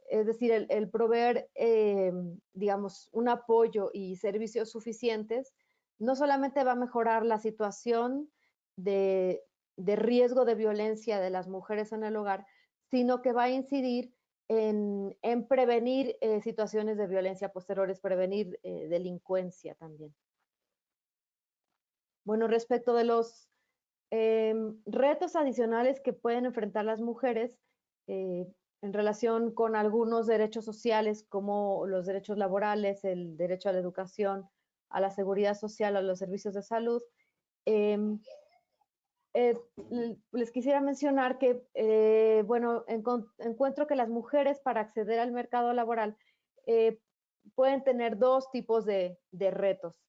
Es decir, el proveer, digamos, un apoyo y servicios suficientes no solamente va a mejorar la situación de riesgo de violencia de las mujeres en el hogar, sino que va a incidir en prevenir situaciones de violencia posteriores, prevenir delincuencia también. Bueno, respecto de los retos adicionales que pueden enfrentar las mujeres en relación con algunos derechos sociales, como los derechos laborales, el derecho a la educación, a la seguridad social, a los servicios de salud, les quisiera mencionar que, bueno, encuentro que las mujeres para acceder al mercado laboral pueden tener dos tipos de retos.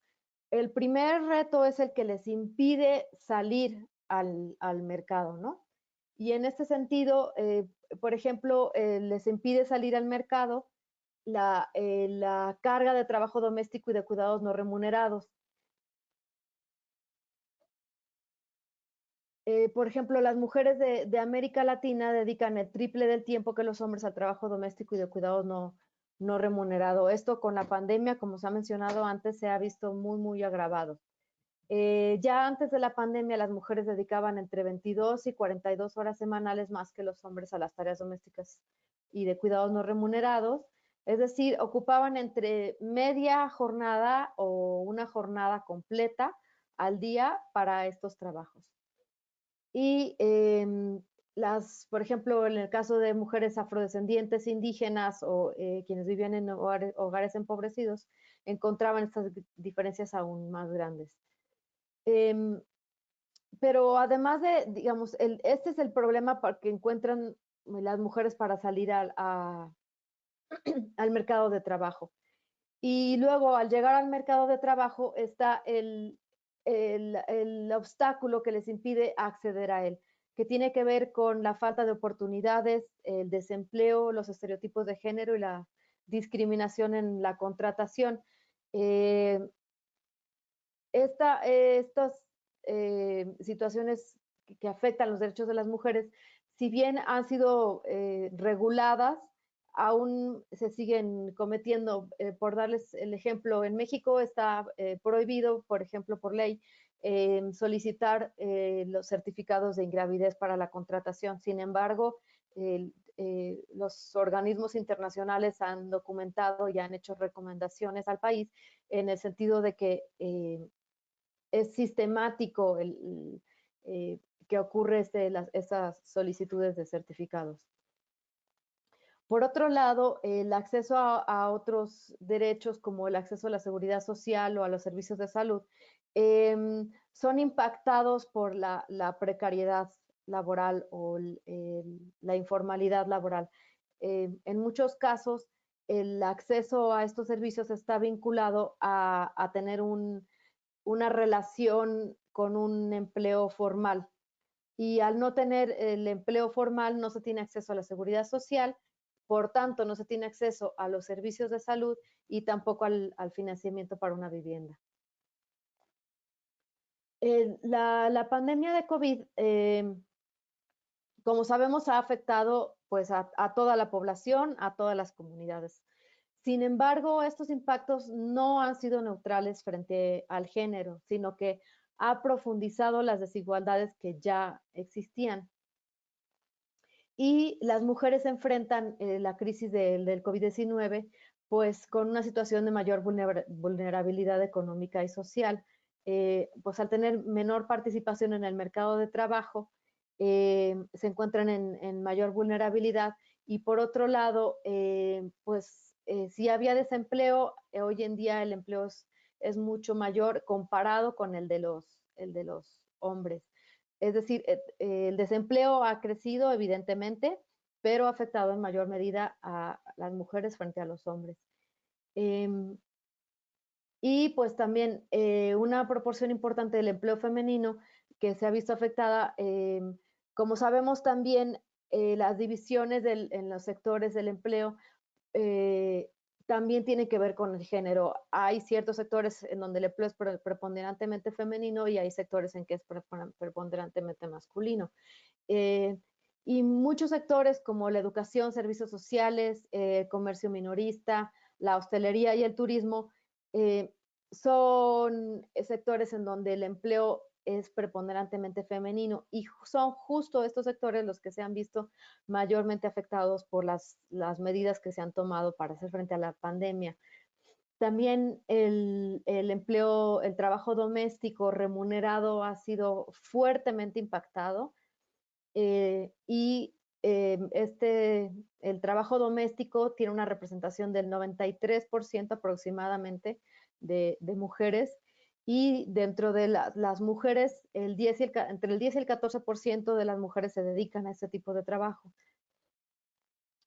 El primer reto es el que les impide salir al mercado, ¿no? Y en este sentido, por ejemplo, les impide salir al mercado la carga de trabajo doméstico y de cuidados no remunerados. Por ejemplo, las mujeres de América Latina dedican el triple del tiempo que los hombres al trabajo doméstico y de cuidados no remunerado. Esto con la pandemia, como se ha mencionado antes, se ha visto muy, muy agravado. Ya antes de la pandemia, las mujeres dedicaban entre 22 y 42 horas semanales más que los hombres a las tareas domésticas y de cuidados no remunerados. Es decir, ocupaban entre media jornada o una jornada completa al día para estos trabajos. Y por ejemplo, en el caso de mujeres afrodescendientes, indígenas o quienes vivían en hogares empobrecidos, encontraban estas diferencias aún más grandes. Pero además de, digamos, este es el problema que encuentran las mujeres para salir al mercado de trabajo. Y luego, al llegar al mercado de trabajo, está el obstáculo que les impide acceder a él, que tiene que ver con la falta de oportunidades, el desempleo, los estereotipos de género y la discriminación en la contratación. Estas situaciones que afectan los derechos de las mujeres, si bien han sido reguladas, aún se siguen cometiendo. Por darles el ejemplo, en México está prohibido, por ejemplo, por ley, solicitar los certificados de ingravidez para la contratación. Sin embargo, los organismos internacionales han documentado y han hecho recomendaciones al país en el sentido de que es sistemático que ocurre estas solicitudes de certificados. Por otro lado, el acceso a otros derechos como el acceso a la seguridad social o a los servicios de salud son impactados por la precariedad laboral o la informalidad laboral. En muchos casos, el acceso a estos servicios está vinculado a tener una relación con un empleo formal. Y al no tener el empleo formal, no se tiene acceso a la seguridad social, por tanto, no se tiene acceso a los servicios de salud y tampoco al financiamiento para una vivienda. La pandemia de COVID, como sabemos, ha afectado pues, a toda la población, a todas las comunidades. Sin embargo, estos impactos no han sido neutrales frente al género, sino que ha profundizado las desigualdades que ya existían. Y las mujeres enfrentan la crisis del COVID-19 pues con una situación de mayor vulnerabilidad económica y social. Pues al tener menor participación en el mercado de trabajo, se encuentran en mayor vulnerabilidad. Y por otro lado, si había desempleo, hoy en día el empleo es mucho mayor comparado con el de los hombres. Es decir, el desempleo ha crecido evidentemente, pero ha afectado en mayor medida a las mujeres frente a los hombres. Y pues también una proporción importante del empleo femenino que se ha visto afectada, como sabemos también, las divisiones en los sectores del empleo también tiene que ver con el género. Hay ciertos sectores en donde el empleo es preponderantemente femenino y hay sectores en que es preponderantemente masculino. Y muchos sectores como la educación, servicios sociales, comercio minorista, la hostelería y el turismo son sectores en donde el empleo es preponderantemente femenino y son justo estos sectores los que se han visto mayormente afectados por las medidas que se han tomado para hacer frente a la pandemia. También el empleo, el trabajo doméstico remunerado ha sido fuertemente impactado y el trabajo doméstico tiene una representación del 93% aproximadamente de mujeres y dentro de las mujeres, entre el 10 y el 14% de las mujeres se dedican a este tipo de trabajo.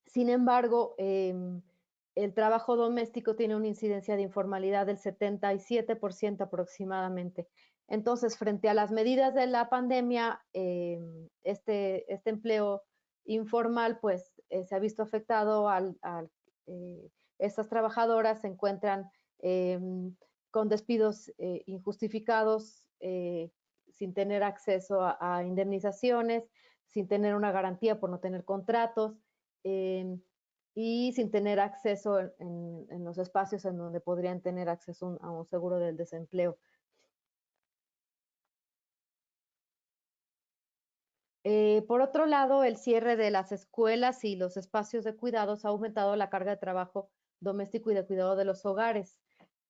Sin embargo, el trabajo doméstico tiene una incidencia de informalidad del 77% aproximadamente. Entonces, frente a las medidas de la pandemia, este empleo informal pues se ha visto afectado estas trabajadoras se encuentran con despidos injustificados, sin tener acceso a indemnizaciones, sin tener una garantía por no tener contratos y sin tener acceso en los espacios en donde podrían tener acceso a un seguro del desempleo. Por otro lado, el cierre de las escuelas y los espacios de cuidados ha aumentado la carga de trabajo doméstico y de cuidado de los hogares,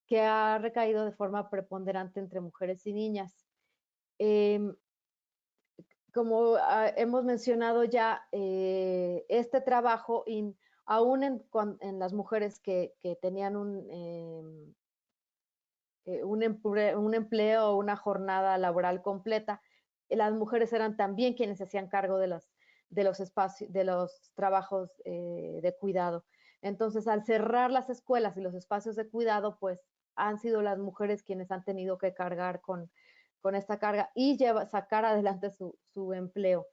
que ha recaído de forma preponderante entre mujeres y niñas. Como hemos mencionado ya, este trabajo, aún en las mujeres que tenían un empleo o una jornada laboral completa, las mujeres eran también quienes se hacían cargo de los espacios, de los trabajos de cuidado. Entonces, al cerrar las escuelas y los espacios de cuidado, pues han sido las mujeres quienes han tenido que cargar con esta carga y sacar adelante su empleo.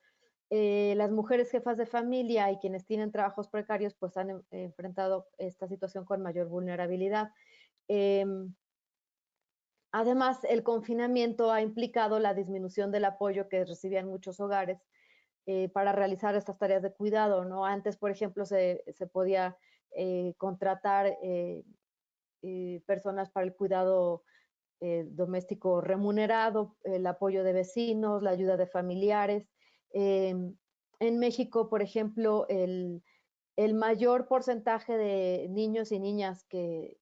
Las mujeres jefas de familia y quienes tienen trabajos precarios pues han enfrentado esta situación con mayor vulnerabilidad. Además, el confinamiento ha implicado la disminución del apoyo que recibían muchos hogares para realizar estas tareas de cuidado, ¿no? Antes, por ejemplo, se podía contratar personas para el cuidado doméstico remunerado, el apoyo de vecinos, la ayuda de familiares. En México, por ejemplo, el mayor porcentaje de niños y niñas que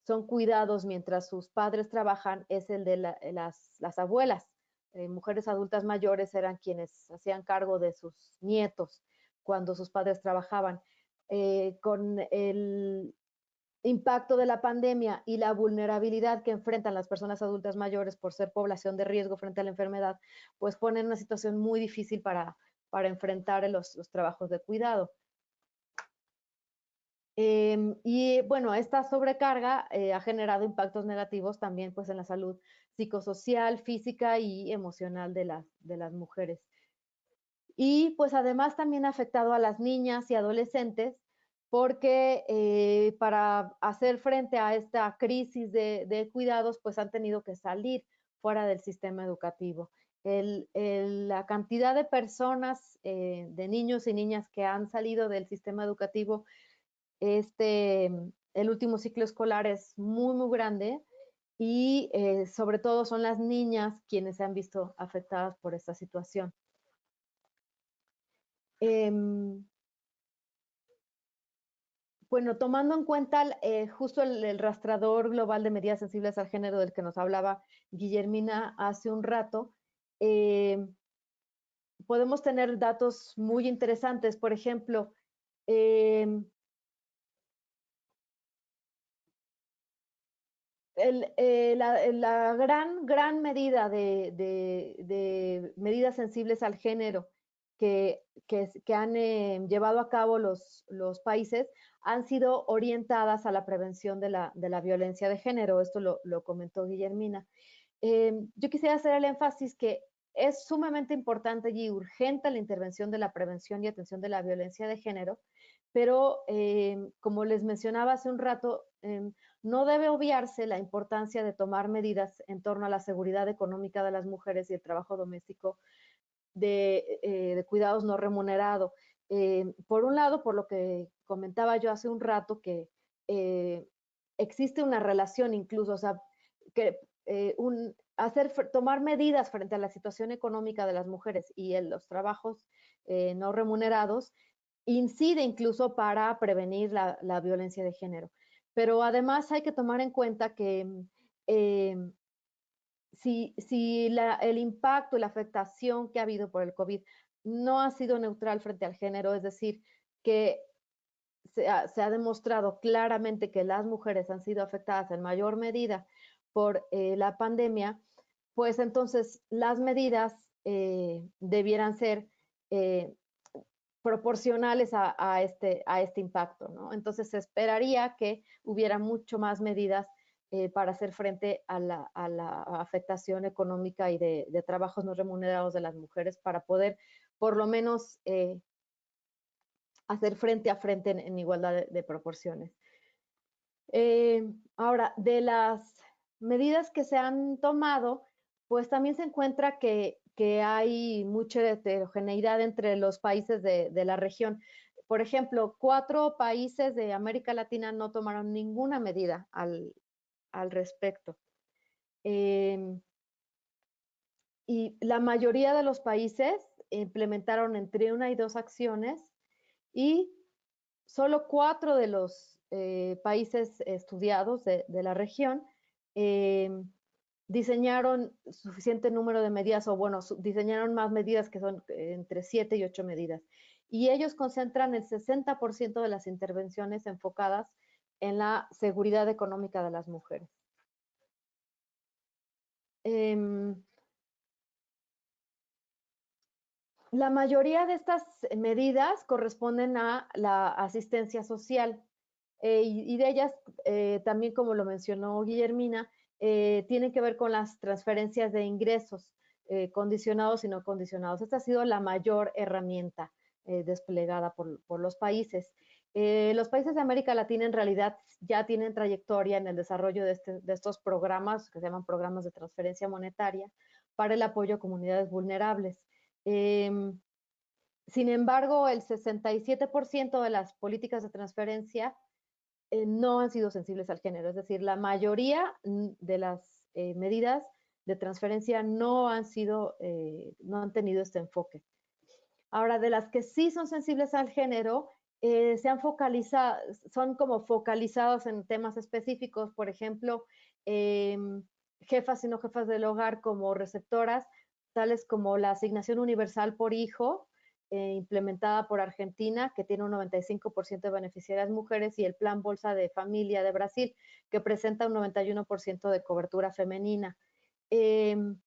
son cuidados mientras sus padres trabajan es el de las abuelas. Mujeres adultas mayores eran quienes hacían cargo de sus nietos cuando sus padres trabajaban. Con el impacto de la pandemia y la vulnerabilidad que enfrentan las personas adultas mayores por ser población de riesgo frente a la enfermedad, pues ponen una situación muy difícil para enfrentar los trabajos de cuidado. Y bueno, esta sobrecarga ha generado impactos negativos también pues en la salud psicosocial, física y emocional de las mujeres. Y pues además también ha afectado a las niñas y adolescentes porque para hacer frente a esta crisis de cuidados pues han tenido que salir fuera del sistema educativo. La cantidad de personas, de niños y niñas que han salido del sistema educativo el último ciclo escolar es muy, muy grande y sobre todo son las niñas quienes se han visto afectadas por esta situación. Bueno, tomando en cuenta justo el rastreador global de medidas sensibles al género del que nos hablaba Guillermina hace un rato, podemos tener datos muy interesantes. Por ejemplo, la gran medida de medidas sensibles al género que han llevado a cabo los países han sido orientadas a la prevención de la violencia de género. Esto lo comentó Guillermina. Yo quisiera hacer el énfasis que es sumamente importante y urgente la intervención de la prevención y atención de la violencia de género, pero como les mencionaba hace un rato, no debe obviarse la importancia de tomar medidas en torno a la seguridad económica de las mujeres y el trabajo doméstico de cuidados no remunerado. Por un lado, por lo que comentaba yo hace un rato, que existe una relación incluso, o sea, que tomar medidas frente a la situación económica de las mujeres y en los trabajos no remunerados incide incluso para prevenir la violencia de género. Pero además hay que tomar en cuenta que si el impacto y la afectación que ha habido por el COVID no ha sido neutral frente al género, es decir, que se ha demostrado claramente que las mujeres han sido afectadas en mayor medida por la pandemia, pues entonces las medidas debieran ser proporcionales a este impacto, ¿no? Entonces se esperaría que hubiera mucho más medidas para hacer frente a la afectación económica y de trabajos no remunerados de las mujeres para poder por lo menos hacer frente a frente en igualdad de proporciones. Ahora, de las medidas que se han tomado, pues también se encuentra que hay mucha heterogeneidad entre los países de la región. Por ejemplo, 4 países de América Latina no tomaron ninguna medida al respecto. Y la mayoría de los países implementaron entre 1 y 2 acciones y solo 4 de los países estudiados de la región diseñaron suficiente número de medidas, o bueno, diseñaron más medidas que son entre 7 y 8 medidas. Y ellos concentran el 60% de las intervenciones enfocadas en la seguridad económica de las mujeres. La mayoría de estas medidas corresponden a la asistencia social y de ellas, también como lo mencionó Guillermina, tienen que ver con las transferencias de ingresos. condicionados y no condicionados. Esta ha sido la mayor herramienta desplegada por los países. Los países de América Latina en realidad ya tienen trayectoria en el desarrollo de estos programas, que se llaman programas de transferencia monetaria, para el apoyo a comunidades vulnerables. Sin embargo, el 67% de las políticas de transferencia no han sido sensibles al género, es decir, la mayoría de las medidas de transferencia no han tenido este enfoque. Ahora, de las que sí son sensibles al género, se han focalizado, son como focalizados en temas específicos, por ejemplo, jefas y no jefas del hogar como receptoras, tales como la asignación universal por hijo, implementada por Argentina, que tiene un 95% de beneficiarias mujeres, y el Plan Bolsa de Familia de Brasil, que presenta un 91% de cobertura femenina. Sin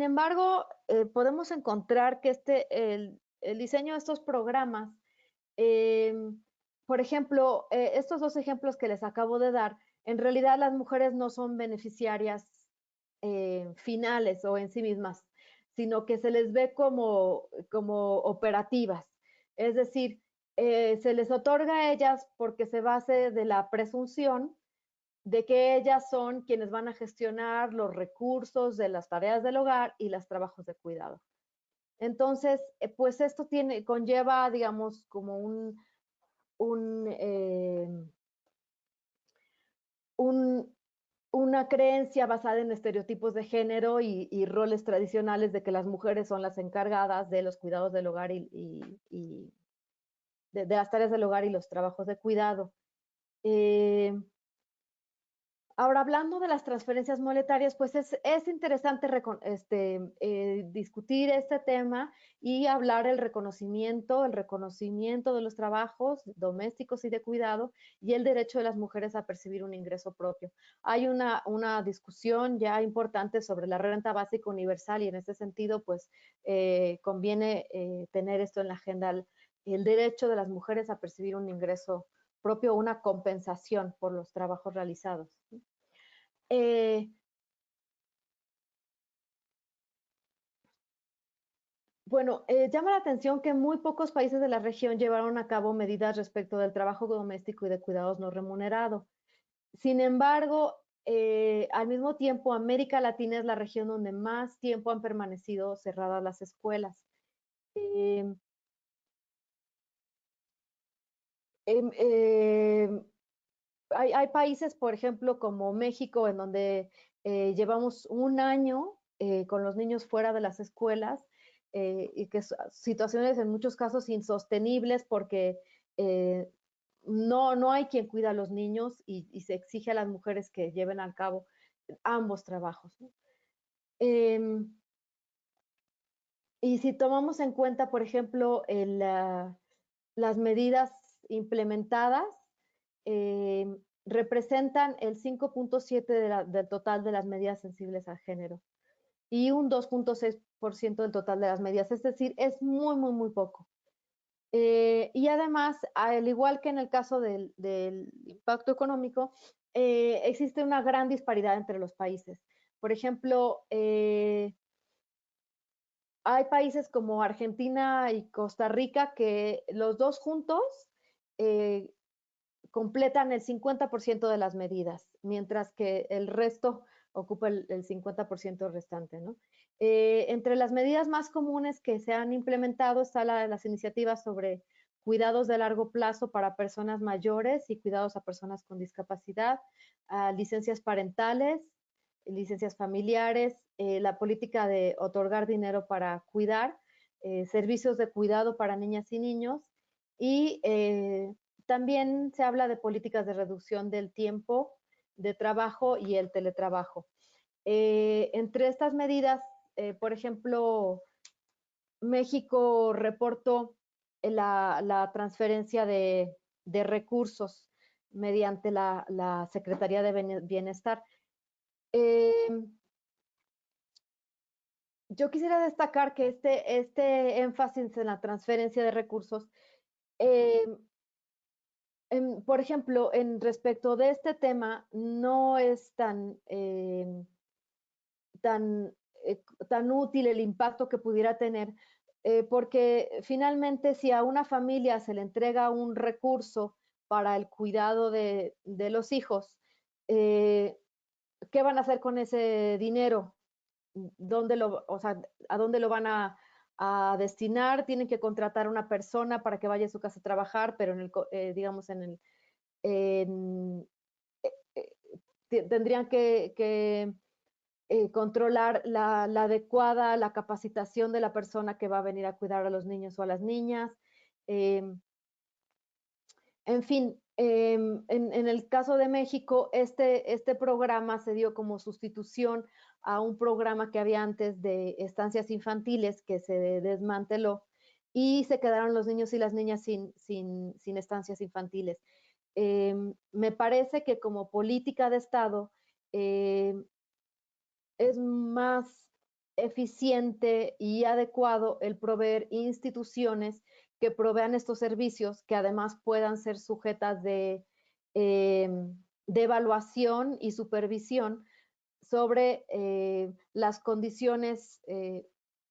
embargo, podemos encontrar que el diseño de estos programas, por ejemplo, estos dos ejemplos que les acabo de dar, en realidad las mujeres no son beneficiarias finales o en sí mismas, sino que se les ve como operativas. Es decir, se les otorga a ellas porque se base de la presunción de que ellas son quienes van a gestionar los recursos de las tareas del hogar y los trabajos de cuidado. Entonces, pues esto conlleva, digamos, como una creencia basada en estereotipos de género y roles tradicionales de que las mujeres son las encargadas de los cuidados del hogar y de las tareas del hogar y los trabajos de cuidado. Ahora, hablando de las transferencias monetarias, pues es interesante discutir este tema y hablar el reconocimiento de los trabajos domésticos y de cuidado y el derecho de las mujeres a percibir un ingreso propio. Hay una discusión ya importante sobre la renta básica universal y en ese sentido, pues conviene tener esto en la agenda, el derecho de las mujeres a percibir un ingreso propio, una compensación por los trabajos realizados. Bueno, llama la atención que muy pocos países de la región llevaron a cabo medidas respecto del trabajo doméstico y de cuidados no remunerado. Sin embargo, al mismo tiempo, América Latina es la región donde más tiempo han permanecido cerradas las escuelas. Hay países, por ejemplo, como México, en donde llevamos un año con los niños fuera de las escuelas y que situaciones en muchos casos insostenibles porque no hay quien cuida a los niños y se exige a las mujeres que lleven a cabo ambos trabajos, ¿no? Y si tomamos en cuenta, por ejemplo, las medidas implementadas, representan el 5.7% del total de las medidas sensibles al género y un 2.6% del total de las medidas, es decir, es muy, muy, muy poco. Y además, al igual que en el caso del impacto económico, existe una gran disparidad entre los países. Por ejemplo, hay países como Argentina y Costa Rica que los dos juntos completan el 50% de las medidas, mientras que el resto ocupa el 50% restante, ¿no? Entre las medidas más comunes que se han implementado está las iniciativas sobre cuidados de largo plazo para personas mayores y cuidados a personas con discapacidad, licencias parentales, licencias familiares, la política de otorgar dinero para cuidar, servicios de cuidado para niñas y niños y también se habla de políticas de reducción del tiempo de trabajo y el teletrabajo. Entre estas medidas, por ejemplo, México reportó la transferencia de recursos mediante la Secretaría de Bienestar. Yo quisiera destacar que este énfasis en la transferencia de recursos, por ejemplo, en respecto de este tema, no es tan tan útil el impacto que pudiera tener, porque finalmente si a una familia se le entrega un recurso para el cuidado de los hijos, ¿qué van a hacer con ese dinero? O sea, ¿a dónde lo van a destinar? Tienen que contratar a una persona para que vaya a su casa a trabajar, pero digamos, tendrían que controlar la adecuada, la capacitación de la persona que va a venir a cuidar a los niños o a las niñas. En fin, en el caso de México, este programa se dio como sustitución a un programa que había antes de estancias infantiles que se desmanteló y se quedaron los niños y las niñas sin estancias infantiles. Me parece que como política de Estado es más eficiente y adecuado el proveer instituciones que provean estos servicios, que además puedan ser sujetas de evaluación y supervisión sobre las condiciones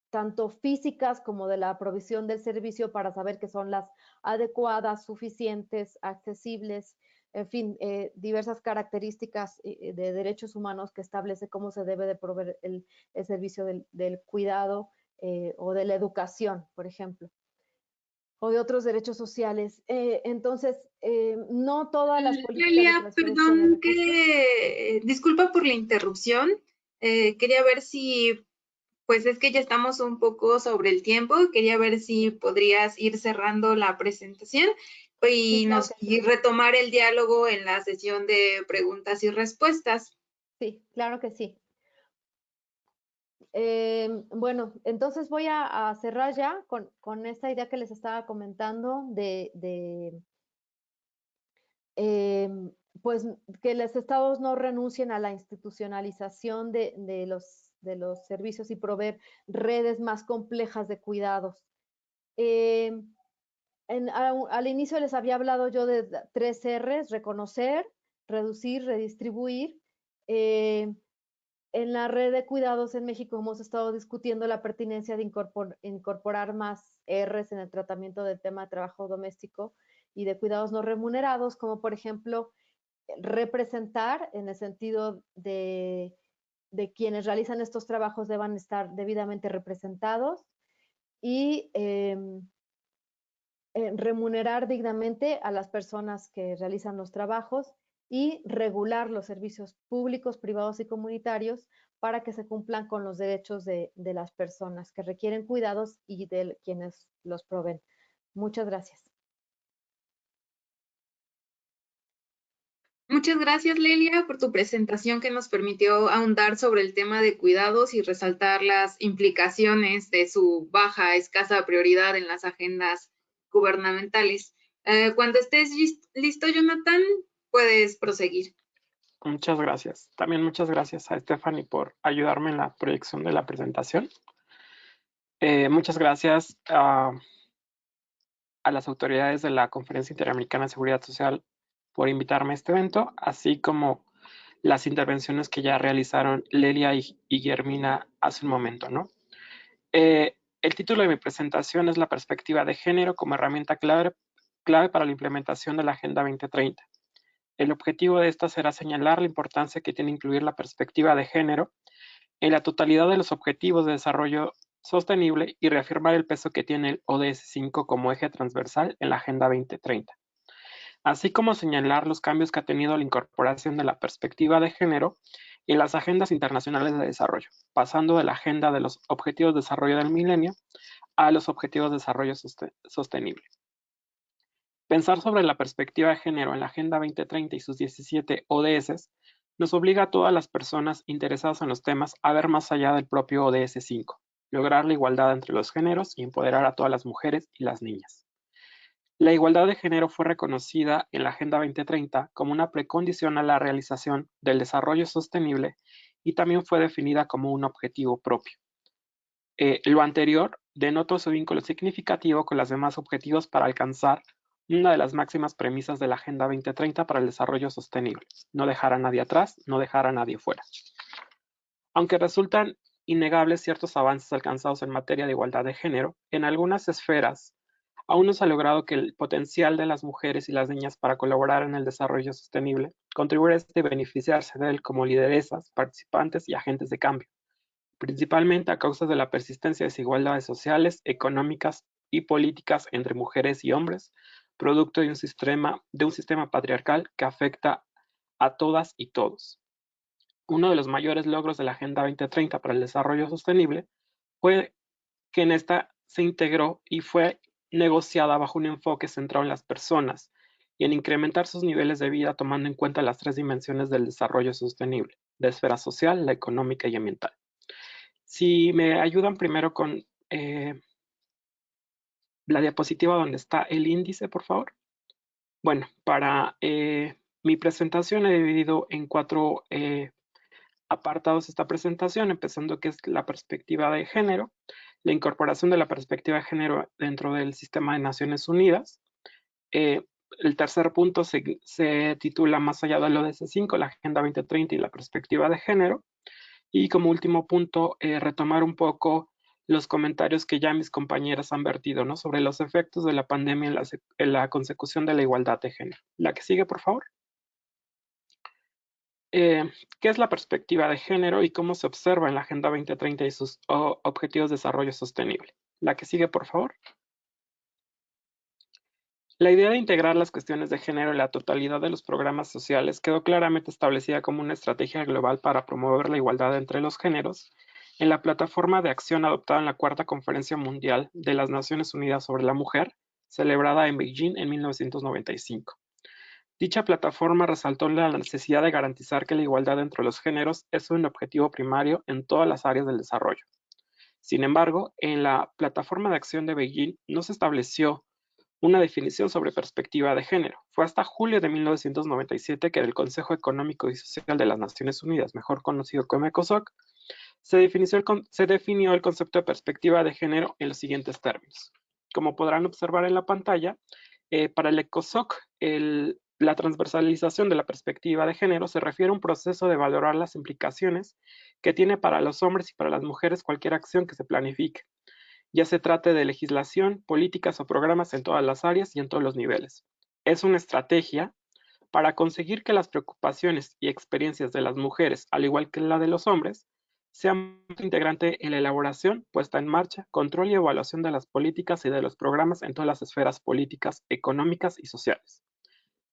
tanto físicas como de la provisión del servicio para saber que son las adecuadas, suficientes, accesibles, en fin, diversas características de derechos humanos que establece cómo se debe de proveer el servicio del cuidado o de la educación, por ejemplo, o de otros derechos sociales. Entonces, no todas las políticas de Lelia, transferencia de perdón recursos. disculpa por la interrupción. Quería ver si, pues es que ya estamos un poco sobre el tiempo. Quería ver si podrías ir cerrando la presentación Sí, claro que y sí. retomar el diálogo en la sesión de preguntas y respuestas. Sí, claro que sí. Bueno, entonces voy a cerrar ya con esta idea que les estaba comentando pues que los estados no renuncien a la institucionalización de los servicios y proveer redes más complejas de cuidados. Al inicio les había hablado yo de 3 R's: reconocer, reducir, redistribuir. En la red de cuidados en México hemos estado discutiendo la pertinencia de incorporar más R's en el tratamiento del tema de trabajo doméstico y de cuidados no remunerados, como por ejemplo representar, en el sentido de quienes realizan estos trabajos deban estar debidamente representados, y remunerar dignamente a las personas que realizan los trabajos, y regular los servicios públicos, privados y comunitarios para que se cumplan con los derechos de las personas que requieren cuidados y de quienes los proveen. Muchas gracias. Muchas gracias, Lelia, por tu presentación que nos permitió ahondar sobre el tema de cuidados y resaltar las implicaciones de su baja, escasa prioridad en las agendas gubernamentales. Cuando estés listo, Jonathan, puedes proseguir. Muchas gracias. También muchas gracias a Stephanie por ayudarme en la proyección de la presentación. Muchas gracias a las autoridades de la Conferencia Interamericana de Seguridad Social por invitarme a este evento, así como las intervenciones que ya realizaron Lelia y Guillermina hace un momento, ¿no? El título de mi presentación es La perspectiva de género como herramienta clave para la implementación de la Agenda 2030. El objetivo de esta será señalar la importancia que tiene incluir la perspectiva de género en la totalidad de los objetivos de desarrollo sostenible y reafirmar el peso que tiene el ODS 5 como eje transversal en la Agenda 2030, así como señalar los cambios que ha tenido la incorporación de la perspectiva de género en las agendas internacionales de desarrollo, pasando de la agenda de los Objetivos de Desarrollo del Milenio a los Objetivos de Desarrollo Sostenible. Pensar sobre la perspectiva de género en la Agenda 2030 y sus 17 ODS nos obliga a todas las personas interesadas en los temas a ver más allá del propio ODS 5, lograr la igualdad entre los géneros y empoderar a todas las mujeres y las niñas. La igualdad de género fue reconocida en la Agenda 2030 como una precondición a la realización del desarrollo sostenible y también fue definida como un objetivo propio. Lo anterior denota su vínculo significativo con los demás objetivos para alcanzar una de las máximas premisas de la Agenda 2030 para el desarrollo sostenible: no dejar a nadie atrás, no dejar a nadie fuera. Aunque resultan innegables ciertos avances alcanzados en materia de igualdad de género, en algunas esferas aún no se ha logrado que el potencial de las mujeres y las niñas para colaborar en el desarrollo sostenible, contribuir a este y beneficiarse de él como lideresas, participantes y agentes de cambio, principalmente a causa de la persistencia de desigualdades sociales, económicas y políticas entre mujeres y hombres, producto de un sistema patriarcal que afecta a todas y todos. Uno de los mayores logros de la Agenda 2030 para el Desarrollo Sostenible fue que en esta se integró y fue negociada bajo un enfoque centrado en las personas y en incrementar sus niveles de vida tomando en cuenta las 3 dimensiones del desarrollo sostenible, la esfera social, la económica y ambiental. Si me ayudan primero con la diapositiva donde está el índice, por favor. Bueno, para mi presentación he dividido en 4 apartados esta presentación, empezando que es la perspectiva de género, la incorporación de la perspectiva de género dentro del sistema de Naciones Unidas. El tercer punto se titula Más allá de lo de C5, la Agenda 2030 y la perspectiva de género. Y como último punto, retomar un poco los comentarios que ya mis compañeras han vertido, ¿no? Sobre los efectos de la pandemia en la consecución de la igualdad de género. La que sigue, por favor. ¿Qué es la perspectiva de género y cómo se observa en la Agenda 2030 y sus objetivos de desarrollo sostenible? La que sigue, por favor. La idea de integrar las cuestiones de género en la totalidad de los programas sociales quedó claramente establecida como una estrategia global para promover la igualdad entre los géneros en la plataforma de acción adoptada en la Cuarta Conferencia Mundial de las Naciones Unidas sobre la Mujer, celebrada en Beijing en 1995. Dicha plataforma resaltó la necesidad de garantizar que la igualdad entre los géneros es un objetivo primario en todas las áreas del desarrollo. Sin embargo, en la plataforma de acción de Beijing no se estableció una definición sobre perspectiva de género. Fue hasta julio de 1997 que el Consejo Económico y Social de las Naciones Unidas, mejor conocido como ECOSOC, se definió el concepto de perspectiva de género en los siguientes términos. Como podrán observar en la pantalla, para el ECOSOC, la transversalización de la perspectiva de género se refiere a un proceso de valorar las implicaciones que tiene para los hombres y para las mujeres cualquier acción que se planifique, ya se trate de legislación, políticas o programas en todas las áreas y en todos los niveles. Es una estrategia para conseguir que las preocupaciones y experiencias de las mujeres, al igual que la de los hombres, sean integrante en la elaboración, puesta en marcha, control y evaluación de las políticas y de los programas en todas las esferas políticas, económicas y sociales,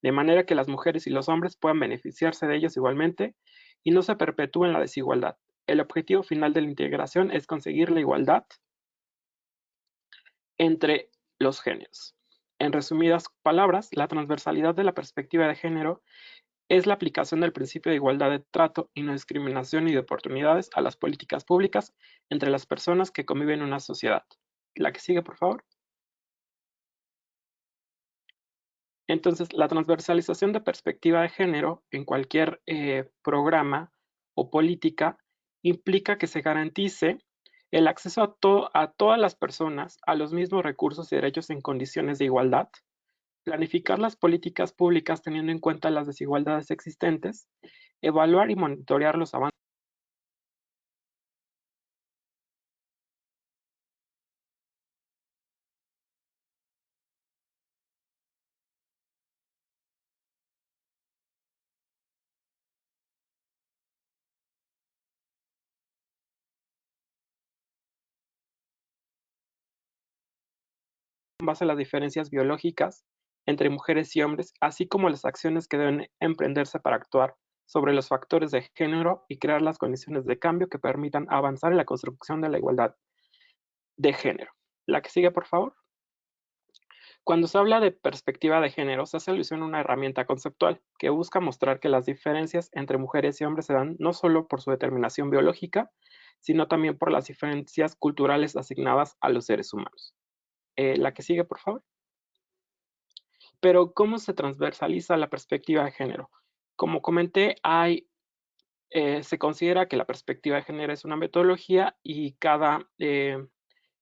de manera que las mujeres y los hombres puedan beneficiarse de ellos igualmente y no se perpetúe la desigualdad. El objetivo final de la integración es conseguir la igualdad entre los géneros. En resumidas palabras, la transversalidad de la perspectiva de género es la aplicación del principio de igualdad de trato y no discriminación y de oportunidades a las políticas públicas entre las personas que conviven en una sociedad. La que sigue, por favor. Entonces, la transversalización de perspectiva de género en cualquier programa o política implica que se garantice el acceso a todas las personas a los mismos recursos y derechos en condiciones de igualdad, planificar las políticas públicas teniendo en cuenta las desigualdades existentes, evaluar y monitorear los avances en base a las diferencias biológicas entre mujeres y hombres, así como las acciones que deben emprenderse para actuar sobre los factores de género y crear las condiciones de cambio que permitan avanzar en la construcción de la igualdad de género. La que sigue, por favor. Cuando se habla de perspectiva de género, se hace alusión a una herramienta conceptual que busca mostrar que las diferencias entre mujeres y hombres se dan no solo por su determinación biológica, sino también por las diferencias culturales asignadas a los seres humanos. La que sigue, por favor. Pero, ¿cómo se transversaliza la perspectiva de género? Como comenté, se considera que la perspectiva de género es una metodología y cada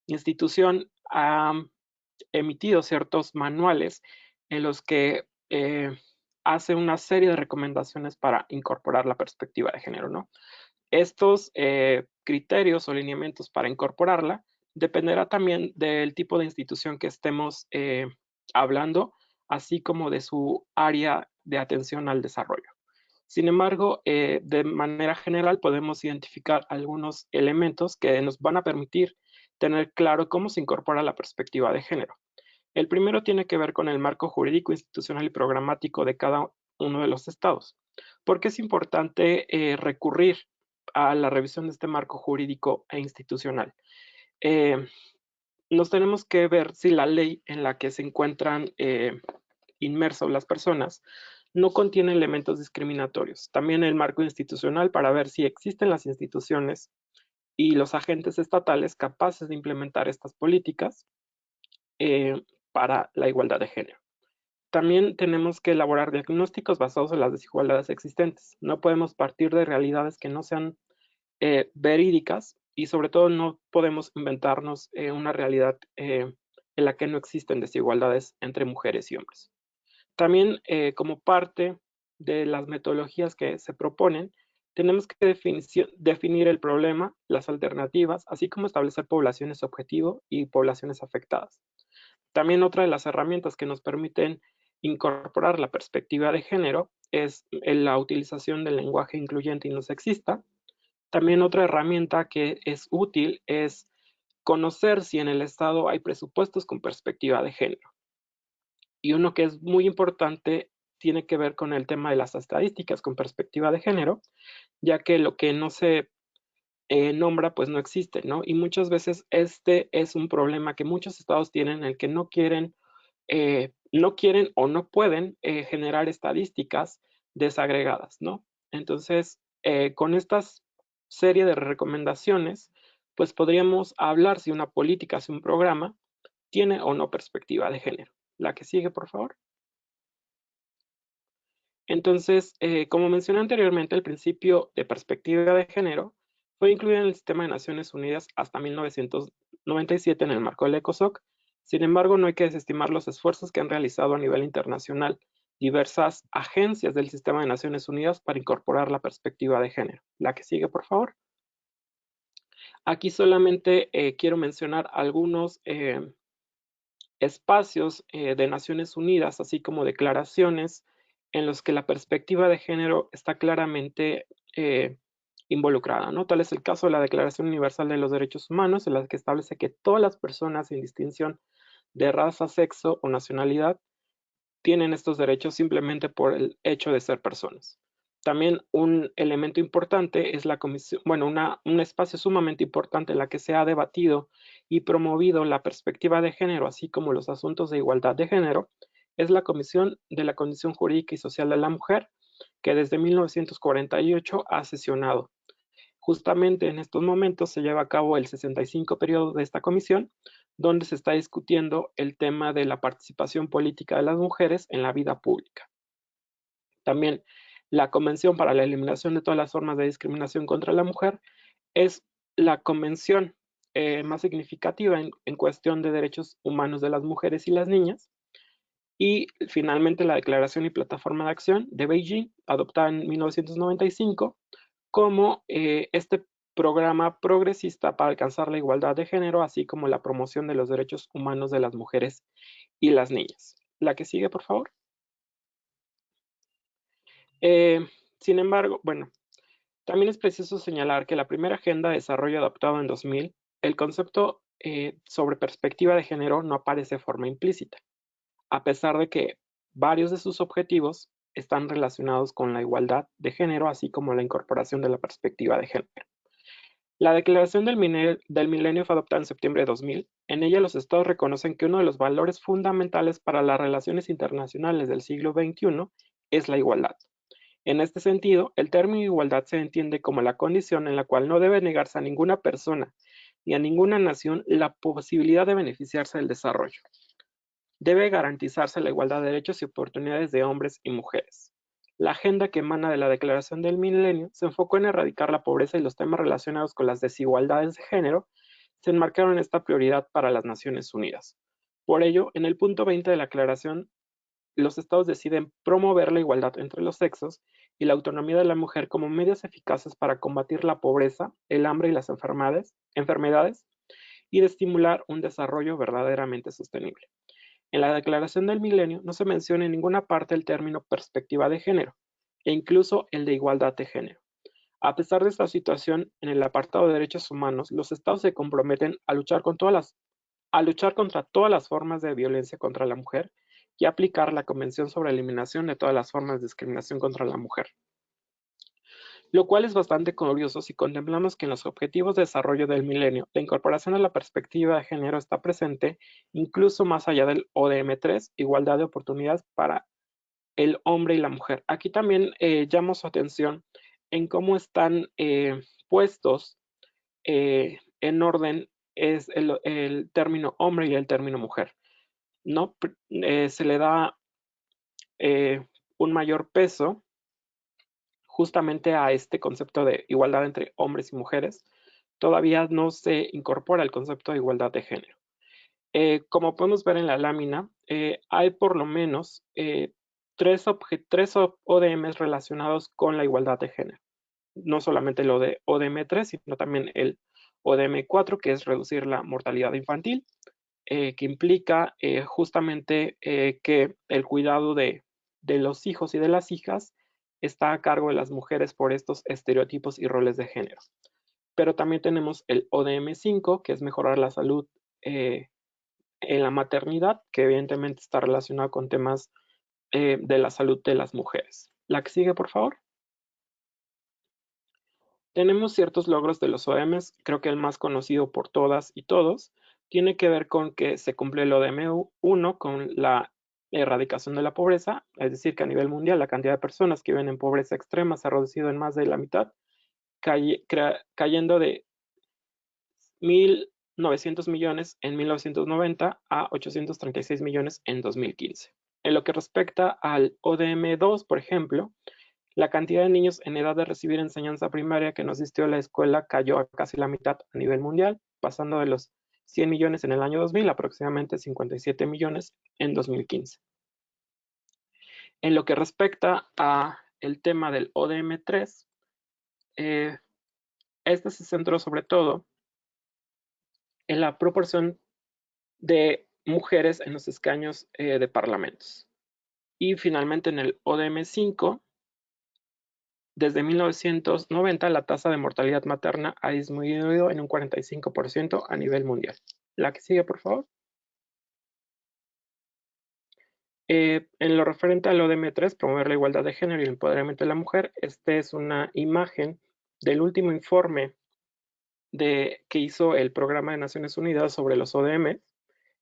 institución ha emitido ciertos manuales en los que hace una serie de recomendaciones para incorporar la perspectiva de género, ¿no? Estos criterios o lineamientos para incorporarla dependerá también del tipo de institución que estemos hablando, así como de su área de atención al desarrollo. Sin embargo, de manera general podemos identificar algunos elementos que nos van a permitir tener claro cómo se incorpora la perspectiva de género. El primero tiene que ver con el marco jurídico, institucional y programático de cada uno de los estados. ¿Por qué es importante recurrir a la revisión de este marco jurídico e institucional? Nos tenemos que ver si la ley en la que se encuentran inmersos las personas no contiene elementos discriminatorios. También el marco institucional para ver si existen las instituciones y los agentes estatales capaces de implementar estas políticas para la igualdad de género. También tenemos que elaborar diagnósticos basados en las desigualdades existentes. No podemos partir de realidades que no sean verídicas y sobre todo no podemos inventarnos una realidad en la que no existen desigualdades entre mujeres y hombres. También como parte de las metodologías que se proponen, tenemos que definir el problema, las alternativas, así como establecer poblaciones objetivo y poblaciones afectadas. También otra de las herramientas que nos permiten incorporar la perspectiva de género es la utilización del lenguaje incluyente y no sexista. También otra herramienta que es útil es conocer si en el Estado hay presupuestos con perspectiva de género. Y uno que es muy importante tiene que ver con el tema de las estadísticas con perspectiva de género, ya que lo que no se nombra pues no existe, ¿no? Y muchas veces este es un problema que muchos estados tienen en el que no quieren o no pueden generar estadísticas desagregadas, ¿no? Entonces, con estas serie de recomendaciones, pues podríamos hablar si una política, si un programa tiene o no perspectiva de género. La que sigue, por favor. Entonces, como mencioné anteriormente, el principio de perspectiva de género fue incluido en el Sistema de Naciones Unidas hasta 1997 en el marco del ECOSOC. Sin embargo, no hay que desestimar los esfuerzos que han realizado a nivel internacional diversas agencias del Sistema de Naciones Unidas para incorporar la perspectiva de género. La que sigue, por favor. Aquí solamente quiero mencionar algunos espacios de Naciones Unidas, así como declaraciones en los que la perspectiva de género está claramente involucrada, ¿no? Tal es el caso de la Declaración Universal de los Derechos Humanos, en la que establece que todas las personas, sin distinción de raza, sexo o nacionalidad, tienen estos derechos simplemente por el hecho de ser personas. También un elemento importante es la comisión, bueno, un espacio sumamente importante en la que se ha debatido y promovido la perspectiva de género, así como los asuntos de igualdad de género, es la Comisión de la Condición Jurídica y Social de la Mujer, que desde 1948 ha sesionado. Justamente en estos momentos se lleva a cabo el 65 periodo de esta comisión, donde se está discutiendo el tema de la participación política de las mujeres en la vida pública. También la Convención para la Eliminación de todas las formas de discriminación contra la mujer es la convención más significativa en cuestión de derechos humanos de las mujeres y las niñas. Y finalmente la Declaración y Plataforma de Acción de Beijing, adoptada en 1995, como este programa progresista para alcanzar la igualdad de género, así como la promoción de los derechos humanos de las mujeres y las niñas. La que sigue, por favor. Sin embargo, bueno, también es preciso señalar que la primera Agenda de Desarrollo adoptada en 2000, el concepto sobre perspectiva de género no aparece de forma implícita, a pesar de que varios de sus objetivos están relacionados con la igualdad de género, así como la incorporación de la perspectiva de género. La Declaración del Milenio fue adoptada en septiembre de 2000. En ella los estados reconocen que uno de los valores fundamentales para las relaciones internacionales del siglo XXI es la igualdad. En este sentido, el término igualdad se entiende como la condición en la cual no debe negarse a ninguna persona ni a ninguna nación la posibilidad de beneficiarse del desarrollo. Debe garantizarse la igualdad de derechos y oportunidades de hombres y mujeres. La agenda que emana de la Declaración del Milenio se enfocó en erradicar la pobreza y los temas relacionados con las desigualdades de género se enmarcaron en esta prioridad para las Naciones Unidas. Por ello, en el punto 20 de la Declaración los estados deciden promover la igualdad entre los sexos y la autonomía de la mujer como medios eficaces para combatir la pobreza, el hambre y las enfermedades y de estimular un desarrollo verdaderamente sostenible. En la Declaración del Milenio no se menciona en ninguna parte el término perspectiva de género, e incluso el de igualdad de género. A pesar de esta situación, en el apartado de derechos humanos, los estados se comprometen a luchar contra todas las formas de violencia contra la mujer y aplicar la Convención sobre la Eliminación de todas las formas de discriminación contra la mujer. Lo cual es bastante curioso si contemplamos que en los Objetivos de Desarrollo del Milenio, la incorporación de la perspectiva de género está presente incluso más allá del ODM3, igualdad de oportunidades para el hombre y la mujer. Aquí también llamo su atención en cómo están puestos en orden es el término hombre y el término mujer, ¿no? Se le da un mayor peso justamente a este concepto de igualdad entre hombres y mujeres. Todavía no se incorpora el concepto de igualdad de género. Como podemos ver en la lámina, hay por lo menos tres ODMs relacionados con la igualdad de género. No solamente lo de ODM3, sino también el ODM4, que es reducir la mortalidad infantil, que implica justamente que el cuidado de los hijos y de las hijas está a cargo de las mujeres por estos estereotipos y roles de género. Pero también tenemos el ODM5, que es mejorar la salud en la maternidad, que evidentemente está relacionado con temas de la salud de las mujeres. La que sigue, por favor. Tenemos ciertos logros de los ODMs, creo que el más conocido por todas y todos tiene que ver con que se cumple el ODM1 con la erradicación de la pobreza, es decir, que a nivel mundial la cantidad de personas que viven en pobreza extrema se ha reducido en más de la mitad, cayendo de 1.900 millones en 1990 a 836 millones en 2015. En lo que respecta al ODM2, por ejemplo, la cantidad de niños en edad de recibir enseñanza primaria que no asistió a la escuela cayó a casi la mitad a nivel mundial, pasando de los 100 millones en el año 2000 a aproximadamente 57 millones en 2015. En lo que respecta a el tema del ODM3, este se centró sobre todo en la proporción de mujeres en los escaños de parlamentos. Y finalmente en el ODM5, desde 1990 la tasa de mortalidad materna ha disminuido en un 45% a nivel mundial. La que sigue, por favor. En lo referente al ODM3, promover la igualdad de género y el empoderamiento de la mujer, esta es una imagen del último informe que hizo el Programa de Naciones Unidas sobre los ODM.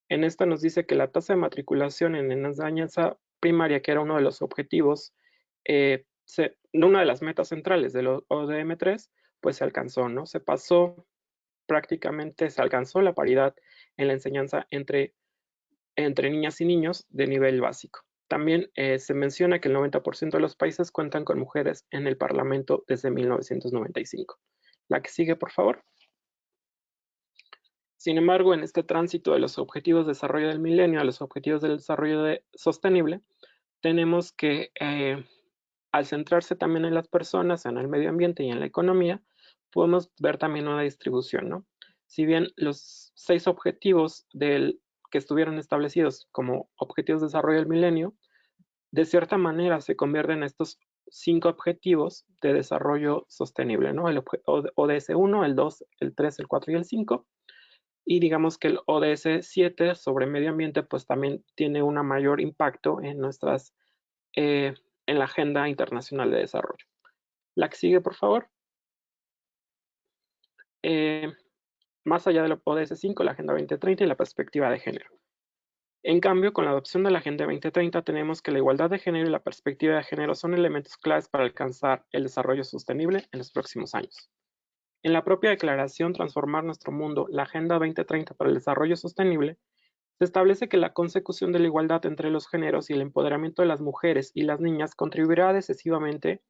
En esta nos dice que la tasa de matriculación en enseñanza primaria, que era uno de los objetivos, una de las metas centrales del ODM3, pues se alcanzó, ¿no? Se alcanzó la paridad en la enseñanza entre niñas y niños de nivel básico. También se menciona que el 90% de los países cuentan con mujeres en el Parlamento desde 1995. La que sigue, por favor. Sin embargo, en este tránsito de los objetivos de desarrollo del milenio a los objetivos del desarrollo sostenible, tenemos que, al centrarse también en las personas, en el medio ambiente y en la economía, podemos ver también una distribución, ¿no? Si bien los 6 objetivos que estuvieron establecidos como objetivos de desarrollo del milenio, de cierta manera se convierten en estos 5 objetivos de desarrollo sostenible, ¿no? El ODS 1, el 2, el 3, el 4 y el 5. Y digamos que el ODS 7 sobre medio ambiente pues también tiene un mayor impacto en en la agenda internacional de desarrollo. La que sigue, por favor. Más allá del ODS 5, la Agenda 2030 y la perspectiva de género. En cambio, con la adopción de la Agenda 2030 tenemos que la igualdad de género y la perspectiva de género son elementos claves para alcanzar el desarrollo sostenible en los próximos años. En la propia declaración Transformar nuestro mundo, la Agenda 2030 para el Desarrollo Sostenible, se establece que la consecución de la igualdad entre los géneros y el empoderamiento de las mujeres y las niñas contribuirá decisivamente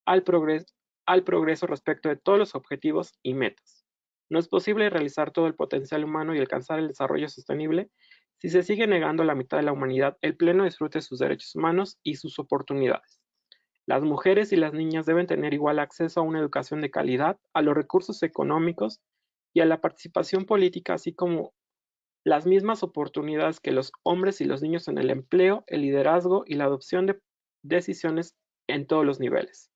al progreso respecto de todos los objetivos y metas. No es posible realizar todo el potencial humano y alcanzar el desarrollo sostenible si se sigue negando a la mitad de la humanidad el pleno disfrute de sus derechos humanos y sus oportunidades. Las mujeres y las niñas deben tener igual acceso a una educación de calidad, a los recursos económicos y a la participación política, así como las mismas oportunidades que los hombres y los niños en el empleo, el liderazgo y la adopción de decisiones en todos los niveles.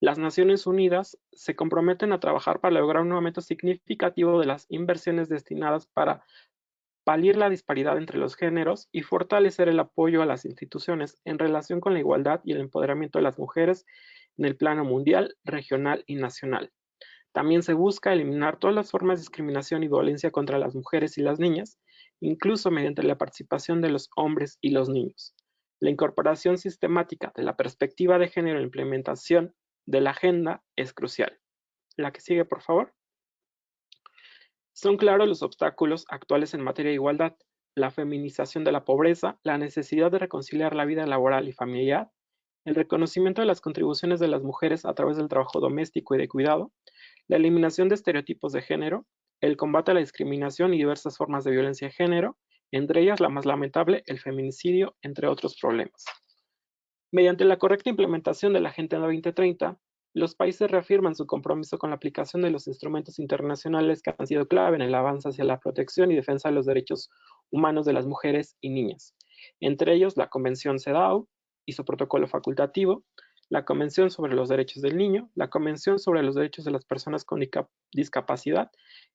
Las Naciones Unidas se comprometen a trabajar para lograr un aumento significativo de las inversiones destinadas para paliar la disparidad entre los géneros y fortalecer el apoyo a las instituciones en relación con la igualdad y el empoderamiento de las mujeres en el plano mundial, regional y nacional. También se busca eliminar todas las formas de discriminación y violencia contra las mujeres y las niñas, incluso mediante la participación de los hombres y los niños. La incorporación sistemática de la perspectiva de género en la implementación de la agenda es crucial. La que sigue, por favor. Son claros los obstáculos actuales en materia de igualdad: la feminización de la pobreza, la necesidad de reconciliar la vida laboral y familiar, el reconocimiento de las contribuciones de las mujeres a través del trabajo doméstico y de cuidado, la eliminación de estereotipos de género, el combate a la discriminación y diversas formas de violencia de género, entre ellas la más lamentable, el feminicidio, entre otros problemas. Mediante la correcta implementación de la Agenda 2030, los países reafirman su compromiso con la aplicación de los instrumentos internacionales que han sido clave en el avance hacia la protección y defensa de los derechos humanos de las mujeres y niñas, entre ellos la Convención CEDAW y su protocolo facultativo, la Convención sobre los Derechos del Niño, la Convención sobre los Derechos de las Personas con Discapacidad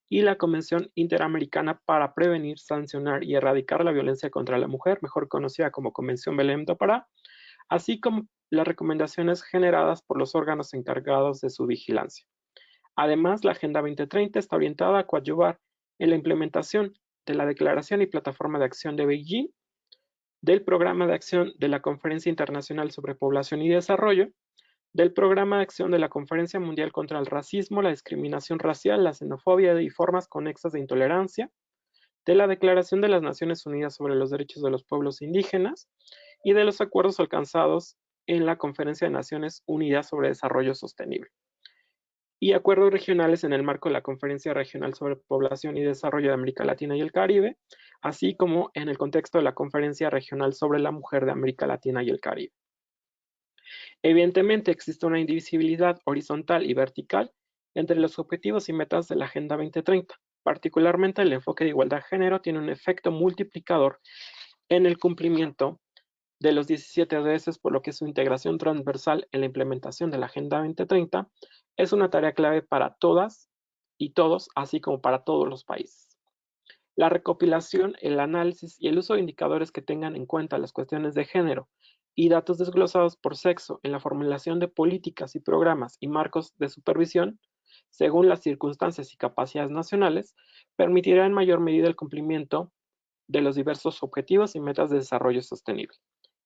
y la Convención Interamericana para prevenir, sancionar y erradicar la violencia contra la mujer, mejor conocida como Convención Belém do Pará, así como las recomendaciones generadas por los órganos encargados de su vigilancia. Además, la Agenda 2030 está orientada a coadyuvar en la implementación de la Declaración y Plataforma de Acción de Beijing, del Programa de Acción de la Conferencia Internacional sobre Población y Desarrollo, del Programa de Acción de la Conferencia Mundial contra el Racismo, la Discriminación Racial, la Xenofobia y formas conexas de intolerancia, de la Declaración de las Naciones Unidas sobre los Derechos de los Pueblos Indígenas y de los acuerdos alcanzados en la Conferencia de Naciones Unidas sobre Desarrollo Sostenible, y acuerdos regionales en el marco de la Conferencia Regional sobre Población y Desarrollo de América Latina y el Caribe, así como en el contexto de la Conferencia Regional sobre la Mujer de América Latina y el Caribe. Evidentemente existe una indivisibilidad horizontal y vertical entre los objetivos y metas de la Agenda 2030. Particularmente el enfoque de igualdad de género tiene un efecto multiplicador en el cumplimiento de los 17 ODS, por lo que su integración transversal en la implementación de la Agenda 2030 es una tarea clave para todas y todos, así como para todos los países. La recopilación, el análisis y el uso de indicadores que tengan en cuenta las cuestiones de género y datos desglosados por sexo en la formulación de políticas y programas y marcos de supervisión, según las circunstancias y capacidades nacionales, permitirá en mayor medida el cumplimiento de los diversos objetivos y metas de desarrollo sostenible.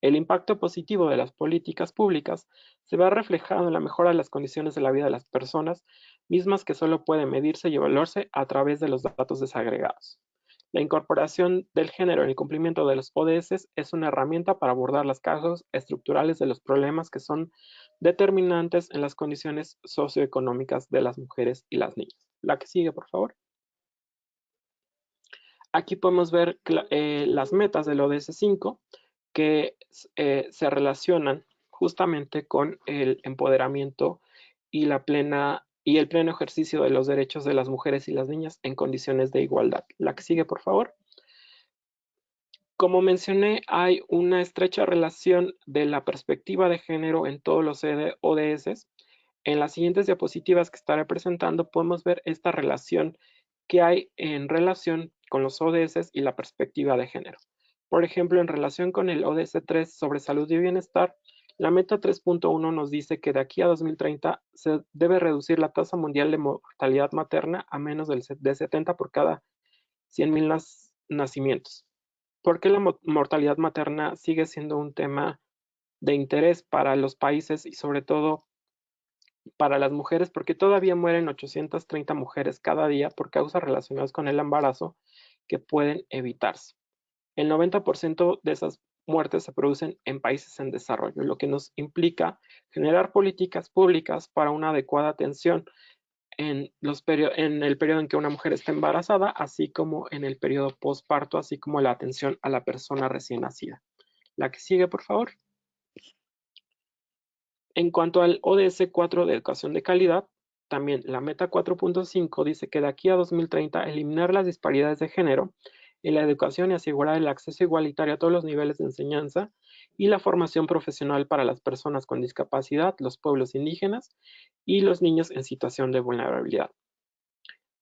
El impacto positivo de las políticas públicas se ve reflejado en la mejora de las condiciones de la vida de las personas, mismas que solo pueden medirse y evaluarse a través de los datos desagregados. La incorporación del género en el cumplimiento de los ODS es una herramienta para abordar las causas estructurales de los problemas que son determinantes en las condiciones socioeconómicas de las mujeres y las niñas. La que sigue, por favor. Aquí podemos ver las metas del ODS 5 que se relacionan justamente con el empoderamiento y el pleno ejercicio de los derechos de las mujeres y las niñas en condiciones de igualdad. La que sigue, por favor. Como mencioné, hay una estrecha relación de la perspectiva de género en todos los ODS. En las siguientes diapositivas que estaré presentando podemos ver esta relación que hay en relación con los ODS y la perspectiva de género. Por ejemplo, en relación con el ODS 3 sobre salud y bienestar, la meta 3.1 nos dice que de aquí a 2030 se debe reducir la tasa mundial de mortalidad materna a menos de 70 por cada 100,000 nacimientos. ¿Por qué la mortalidad materna sigue siendo un tema de interés para los países y sobre todo para las mujeres? Porque todavía mueren 830 mujeres cada día por causas relacionadas con el embarazo que pueden evitarse. El 90% de esas muertes se producen en países en desarrollo, lo que nos implica generar políticas públicas para una adecuada atención en el periodo en que una mujer está embarazada, así como en el periodo postparto, así como la atención a la persona recién nacida. La que sigue, por favor. En cuanto al ODS 4 de educación de calidad, también la meta 4.5 dice que de aquí a 2030 eliminar las disparidades de género en la educación y asegurar el acceso igualitario a todos los niveles de enseñanza y la formación profesional para las personas con discapacidad, los pueblos indígenas y los niños en situación de vulnerabilidad.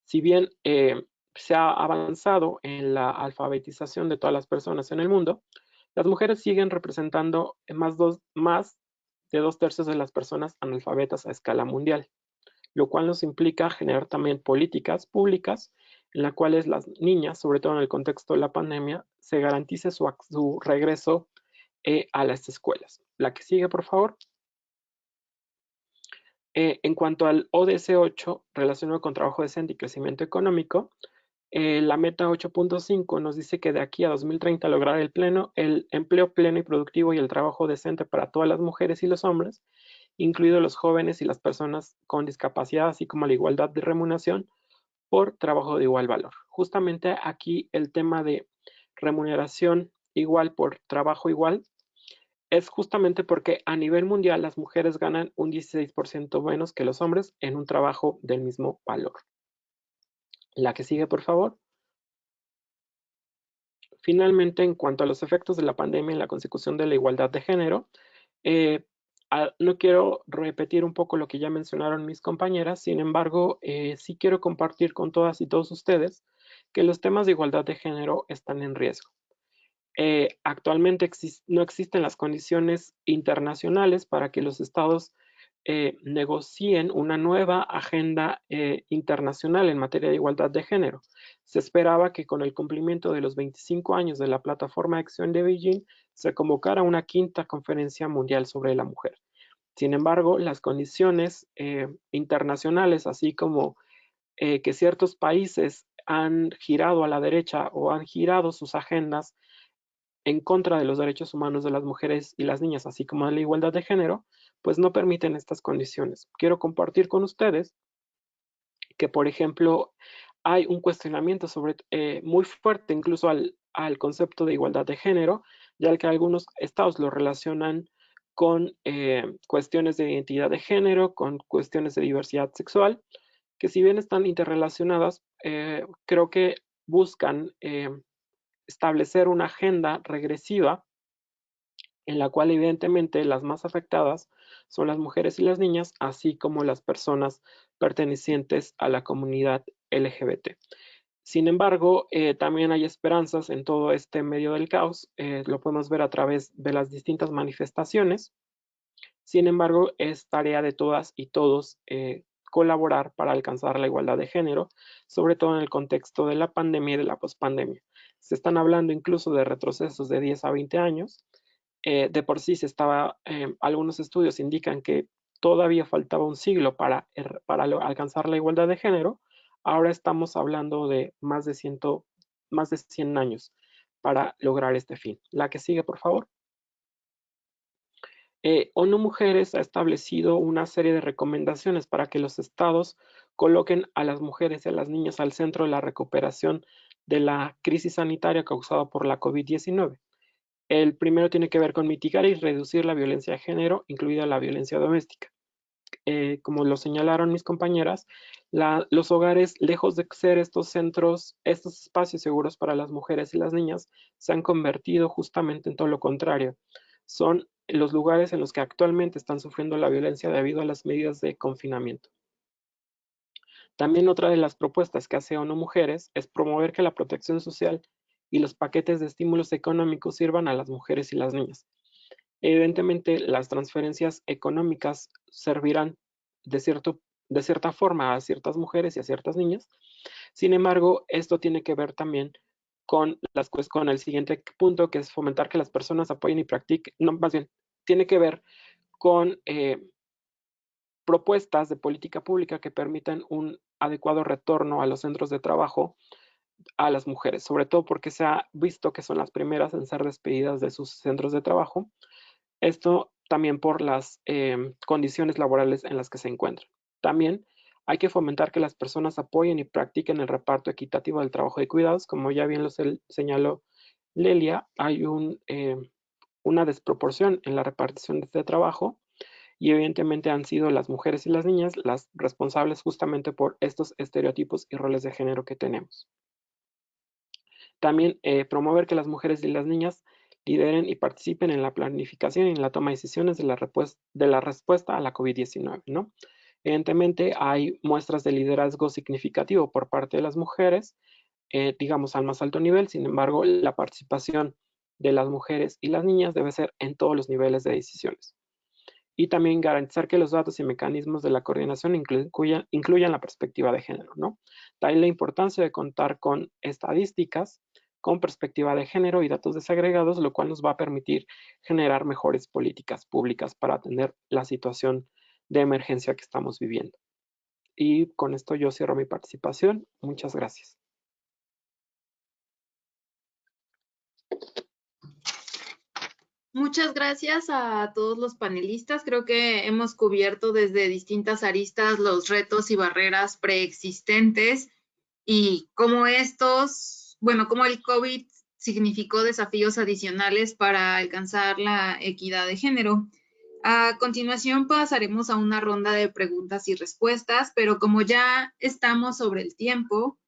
Si bien se ha avanzado en la alfabetización de todas las personas en el mundo, las mujeres siguen representando más de 2/3 de las personas analfabetas a escala mundial, lo cual nos implica generar también políticas públicas en las cuales las niñas, sobre todo en el contexto de la pandemia, se garantice su regreso a las escuelas. La que sigue, por favor. En cuanto al ODS 8, relacionado con trabajo decente y crecimiento económico, la meta 8.5 nos dice que de aquí a 2030 lograr el empleo pleno y productivo y el trabajo decente para todas las mujeres y los hombres, incluidos los jóvenes y las personas con discapacidad, así como la igualdad de remuneración por trabajo de igual valor. Justamente aquí el tema de remuneración igual por trabajo igual es justamente porque a nivel mundial las mujeres ganan un 16% menos que los hombres en un trabajo del mismo valor. La que sigue, por favor. Finalmente, en cuanto a los efectos de la pandemia en la consecución de la igualdad de género, no quiero repetir un poco lo que ya mencionaron mis compañeras, sin embargo, sí quiero compartir con todas y todos ustedes que los temas de igualdad de género están en riesgo. Actualmente no existen las condiciones internacionales para que los estados negocien una nueva agenda internacional en materia de igualdad de género. Se esperaba que con el cumplimiento de los 25 años de la Plataforma de Acción de Beijing se convocara una 5ª conferencia mundial sobre la mujer. Sin embargo, las condiciones internacionales, así como que ciertos países han girado a la derecha o han girado sus agendas en contra de los derechos humanos de las mujeres y las niñas, así como de la igualdad de género, pues no permiten estas condiciones. Quiero compartir con ustedes que, por ejemplo, hay un cuestionamiento muy fuerte incluso al concepto de igualdad de género, ya que algunos estados lo relacionan con cuestiones de identidad de género, con cuestiones de diversidad sexual, que si bien están interrelacionadas, creo que buscan establecer una agenda regresiva en la cual evidentemente las más afectadas son las mujeres y las niñas, así como las personas pertenecientes a la comunidad LGBT. Sin embargo, también hay esperanzas en todo este medio del caos, lo podemos ver a través de las distintas manifestaciones. Sin embargo, es tarea de todas y todos colaborar para alcanzar la igualdad de género, sobre todo en el contexto de la pandemia y de la pospandemia. Se están hablando incluso de retrocesos de 10 a 20 años. De por sí algunos estudios indican que todavía faltaba un siglo para alcanzar la igualdad de género. Ahora estamos hablando de más de 100 años para lograr este fin. La que sigue, por favor. ONU Mujeres ha establecido una serie de recomendaciones para que los estados coloquen a las mujeres y a las niñas al centro de la recuperación de la crisis sanitaria causada por la COVID-19. El primero tiene que ver con mitigar y reducir la violencia de género, incluida la violencia doméstica. Como lo señalaron mis compañeras, los hogares, lejos de ser estos espacios seguros para las mujeres y las niñas, se han convertido justamente en todo lo contrario. Son los lugares en los que actualmente están sufriendo la violencia debido a las medidas de confinamiento. También otra de las propuestas que hace ONU Mujeres es promover que la protección social y los paquetes de estímulos económicos sirvan a las mujeres y las niñas. Evidentemente, las transferencias económicas servirán de cierta forma a ciertas mujeres y a ciertas niñas. Sin embargo, esto tiene que ver también con el siguiente punto, que es fomentar que las personas apoyen y practiquen, no, más bien, tiene que ver con propuestas de política pública que permitan un adecuado retorno a los centros de trabajo a las mujeres, sobre todo porque se ha visto que son las primeras en ser despedidas de sus centros de trabajo. Esto también por las condiciones laborales en las que se encuentran. También Hay que fomentar que las personas apoyen y practiquen el reparto equitativo del trabajo de cuidados. Como ya bien lo señaló Lelia, hay una desproporción en la repartición de este trabajo y evidentemente han sido las mujeres y las niñas las responsables justamente por estos estereotipos y roles de género que tenemos. También promover que las mujeres y las niñas lideren y participen en la planificación y en la toma de decisiones de la respuesta a la COVID-19, ¿no? Evidentemente hay muestras de liderazgo significativo por parte de las mujeres, digamos al más alto nivel. Sin embargo, la participación de las mujeres y las niñas debe ser en todos los niveles de decisiones. Y también garantizar que los datos y mecanismos de la coordinación incluyan la perspectiva de género, ¿no? De ahí la importancia de contar con estadísticas con perspectiva de género y datos desagregados, lo cual nos va a permitir generar mejores políticas públicas para atender la situación de emergencia que estamos viviendo. Y con esto yo cierro mi participación. Muchas gracias. Muchas gracias a todos los panelistas. Creo que hemos cubierto desde distintas aristas los retos y barreras preexistentes y cómo cómo el COVID significó desafíos adicionales para alcanzar la equidad de género. A continuación pasaremos a una ronda de preguntas y respuestas, pero como ya estamos sobre el tiempo,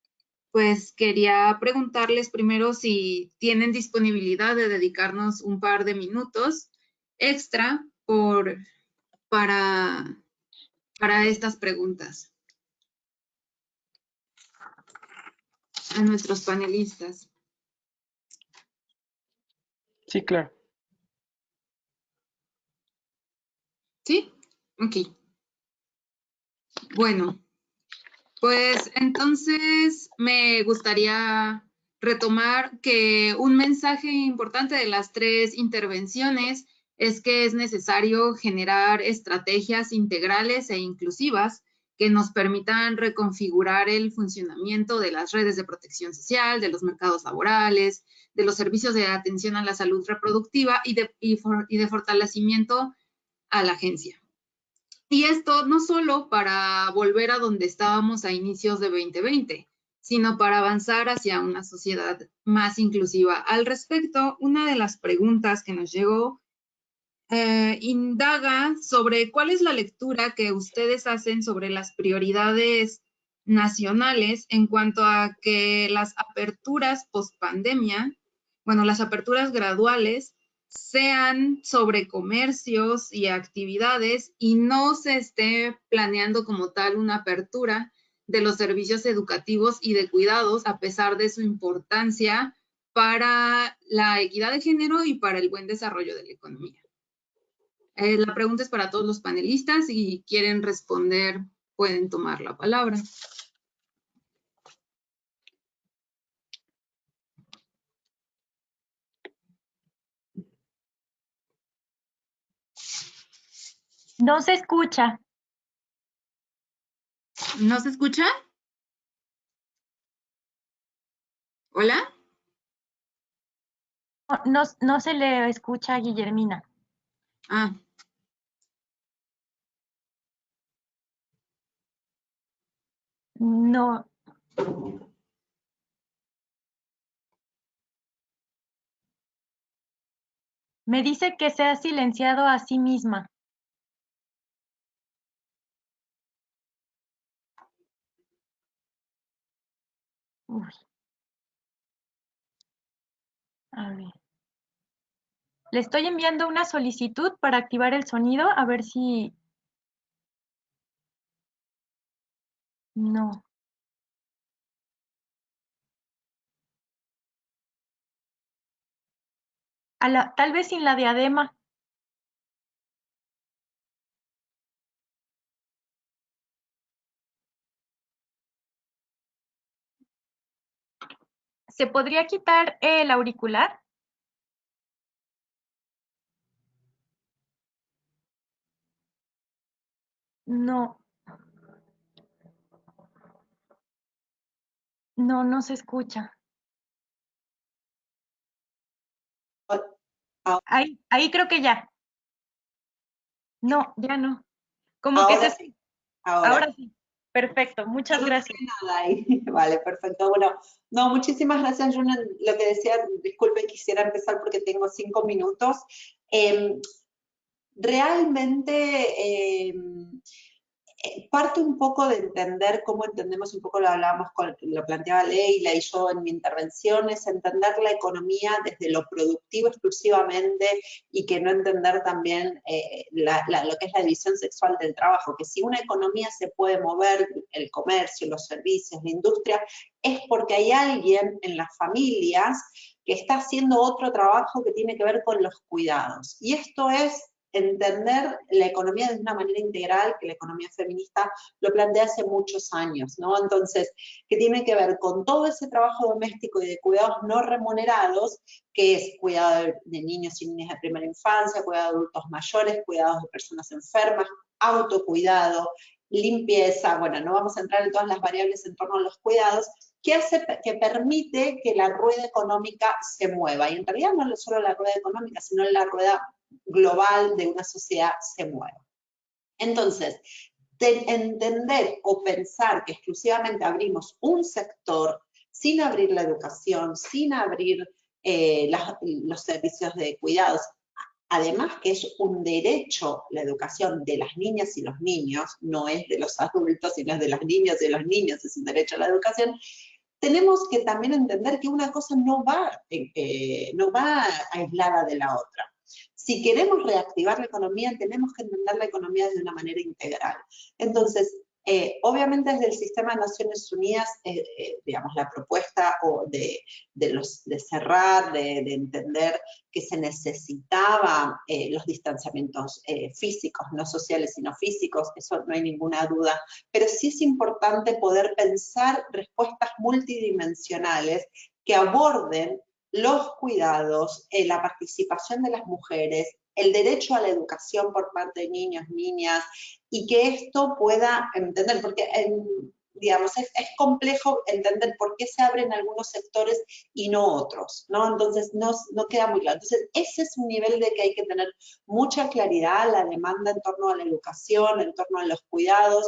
pues quería preguntarles primero si tienen disponibilidad de dedicarnos un par de minutos extra para estas preguntas a nuestros panelistas. Sí, claro. ¿Sí? Ok. Bueno, pues entonces me gustaría retomar que un mensaje importante de las tres intervenciones es que es necesario generar estrategias integrales e inclusivas que nos permitan reconfigurar el funcionamiento de las redes de protección social, de los mercados laborales, de los servicios de atención a la salud reproductiva y de fortalecimiento a la agencia. Y esto no solo para volver a donde estábamos a inicios de 2020, sino para avanzar hacia una sociedad más inclusiva. Al respecto, una de las preguntas que nos llegó indaga sobre cuál es la lectura que ustedes hacen sobre las prioridades nacionales en cuanto a que las aperturas post-pandemia, bueno, las aperturas graduales, sean sobre comercios y actividades y no se esté planeando como tal una apertura de los servicios educativos y de cuidados a pesar de su importancia para la equidad de género y para el buen desarrollo de la economía. La pregunta es para todos los panelistas. Si quieren responder, pueden tomar la palabra. No se escucha. ¿No se escucha? ¿Hola? No se le escucha a Guillermina. Ah. No. Me dice que se ha silenciado a sí misma. Uy. A ver. Le estoy enviando una solicitud para activar el sonido, a ver si... No. Tal vez sin la diadema. ¿Se podría quitar el auricular? No. No se escucha. Ahí creo que ya. No, ya no. Como que Ahora sí. Ahora sí. Perfecto, muchas gracias. Nada ahí. Vale, perfecto. Bueno, no, muchísimas gracias, Juna. Lo que decía, disculpe, quisiera empezar porque tengo 5 minutos. Realmente parte un poco de entender cómo entendemos, un poco lo hablábamos, lo planteaba Leila y yo en mi intervención, es entender la economía desde lo productivo exclusivamente y que no entender también lo que es la división sexual del trabajo, que si una economía se puede mover, el comercio, los servicios, la industria, es porque hay alguien en las familias que está haciendo otro trabajo que tiene que ver con los cuidados. Y esto es entender la economía de una manera integral, que la economía feminista lo plantea hace muchos años, ¿no? Entonces, que tiene que ver con todo ese trabajo doméstico y de cuidados no remunerados, que es cuidado de niños y niñas de primera infancia, cuidado de adultos mayores, cuidados de personas enfermas, autocuidado, limpieza, bueno, no vamos a entrar en todas las variables en torno a los cuidados, que permite que la rueda económica se mueva. Y en realidad no es solo la rueda económica, sino la rueda global de una sociedad se mueva. Entonces, entender o pensar que exclusivamente abrimos un sector sin abrir la educación, sin abrir los servicios de cuidados, además que es un derecho la educación de las niñas y los niños, no es de los adultos, sino es de las niñas y los niños, es un derecho a la educación. Tenemos que también entender que una cosa no va aislada de la otra. Si queremos reactivar la economía, tenemos que entender la economía de una manera integral. Entonces, obviamente desde el sistema de Naciones Unidas, digamos, la propuesta de cerrar, de entender que se necesitaban los distanciamientos físicos, no sociales sino físicos, eso no hay ninguna duda, pero sí es importante poder pensar respuestas multidimensionales que aborden los cuidados, la participación de las mujeres, el derecho a la educación por parte de niños, niñas, y que esto pueda entender, porque digamos, es complejo entender por qué se abren algunos sectores y no otros, ¿no? Entonces no queda muy claro. Entonces ese es un nivel de que hay que tener mucha claridad, la demanda en torno a la educación, en torno a los cuidados,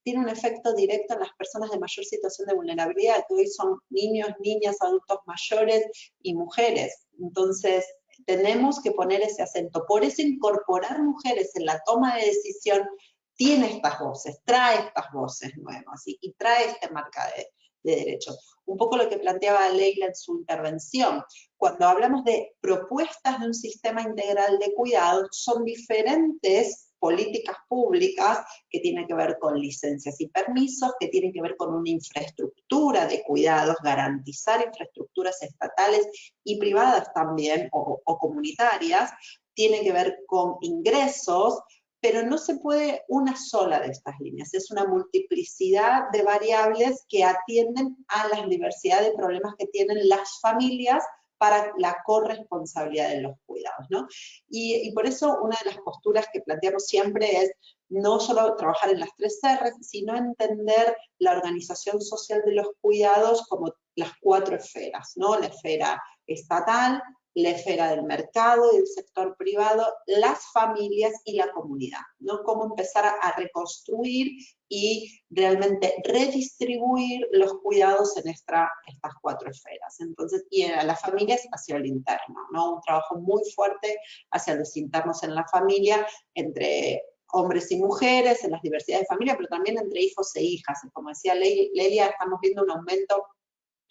tiene un efecto directo en las personas de mayor situación de vulnerabilidad, que hoy son niños, niñas, adultos mayores y mujeres. Entonces, tenemos que poner ese acento. Por eso incorporar mujeres en la toma de decisión tiene estas voces, trae estas voces nuevas y trae este marca de derechos. Un poco lo que planteaba Leila en su intervención. Cuando hablamos de propuestas de un sistema integral de cuidados, son diferentes políticas públicas que tienen que ver con licencias y permisos, que tienen que ver con una infraestructura de cuidados, garantizar infraestructuras estatales y privadas también, o comunitarias, tiene que ver con ingresos, pero no se puede una sola de estas líneas, es una multiplicidad de variables que atienden a la diversidad de problemas que tienen las familias para la corresponsabilidad de los cuidados, ¿no? Y por eso una de las posturas que planteamos siempre es no solo trabajar en las 3 R's, sino entender la organización social de los cuidados como las 4 esferas, ¿no? La esfera estatal, la esfera del mercado y del sector privado, las familias y la comunidad, ¿no? Cómo empezar a reconstruir y realmente redistribuir los cuidados en estas 4 esferas. Entonces, y a las familias hacia el interno, ¿no? Un trabajo muy fuerte hacia los internos en la familia, entre hombres y mujeres, en las diversidades de familia, pero también entre hijos e hijas. Como decía Lelia, estamos viendo un aumento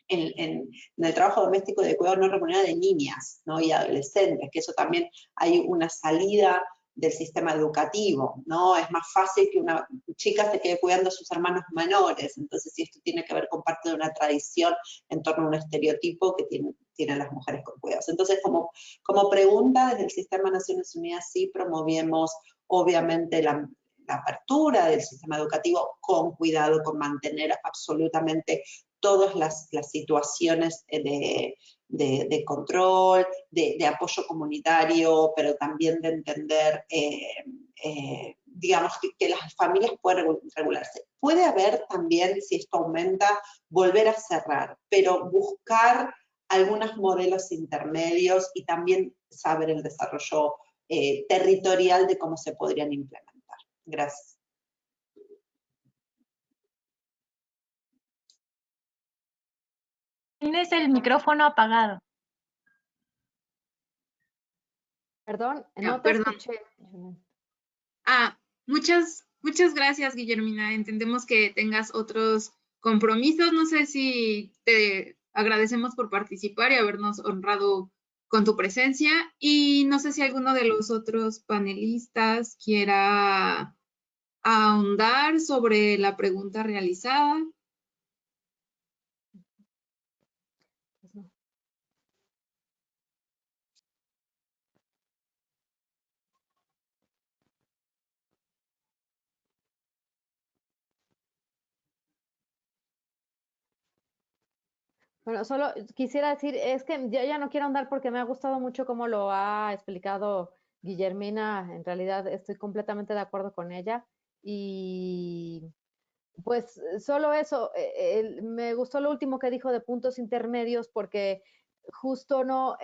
en el trabajo doméstico de cuidado no remunerado de niñas, ¿no? Y adolescentes, que eso también hay una salida del sistema educativo, ¿no? Es más fácil que una chica se quede cuidando a sus hermanos menores, entonces si esto tiene que ver con parte de una tradición en torno a un estereotipo que tienen las mujeres con cuidados. Entonces, como pregunta, desde el Sistema de Naciones Unidas sí promovemos, obviamente, la apertura del sistema educativo con cuidado, con mantener absolutamente todas las situaciones de control, de apoyo comunitario, pero también de entender, digamos, que las familias pueden regularse. Puede haber también, si esto aumenta, volver a cerrar, pero buscar algunos modelos intermedios y también saber el desarrollo territorial de cómo se podrían implementar. Gracias. Tienes el micrófono apagado. Perdón, Ya, no te perdón. escuché. Muchas gracias, Guillermina. Entendemos que tengas otros compromisos. No sé si te agradecemos por participar y habernos honrado con tu presencia. Y no sé si alguno de los otros panelistas quiera ahondar sobre la pregunta realizada. Pues no. Bueno, solo quisiera decir, es que yo ya no quiero andar porque me ha gustado mucho cómo lo ha explicado Guillermina. En realidad estoy completamente de acuerdo con ella. Y pues solo eso, me gustó lo último que dijo de puntos intermedios porque justo no,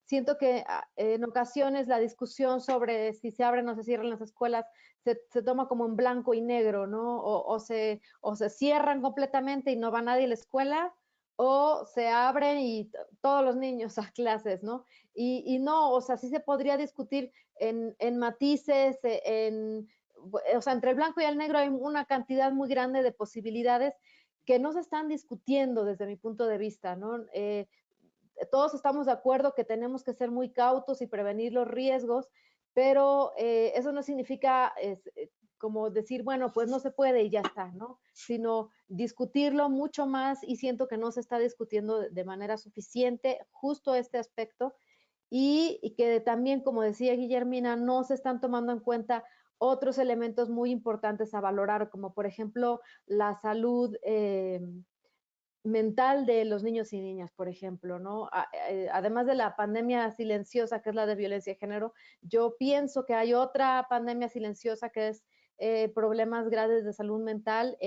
siento que en ocasiones la discusión sobre si se abren o se cierran las escuelas se toma como en blanco y negro, ¿no? O se cierran completamente y no va nadie a la escuela, o se abren y todos los niños a clases, ¿no? Y no, o sea, sí se podría discutir en matices, o sea, entre el blanco y el negro hay una cantidad muy grande de posibilidades que no se están discutiendo desde mi punto de vista, ¿no? Todos estamos de acuerdo que tenemos que ser muy cautos y prevenir los riesgos, pero eso no significa como decir, bueno, pues no se puede y ya está, ¿no? Sino discutirlo mucho más y siento que no se está discutiendo de manera suficiente justo este aspecto y que también, como decía Guillermina, no se están tomando en cuenta otros elementos muy importantes a valorar, como por ejemplo la salud mental de los niños y niñas, por ejemplo, ¿no? Además de la pandemia silenciosa, que es la de violencia de género, yo pienso que hay otra pandemia silenciosa que es problemas graves de salud mental,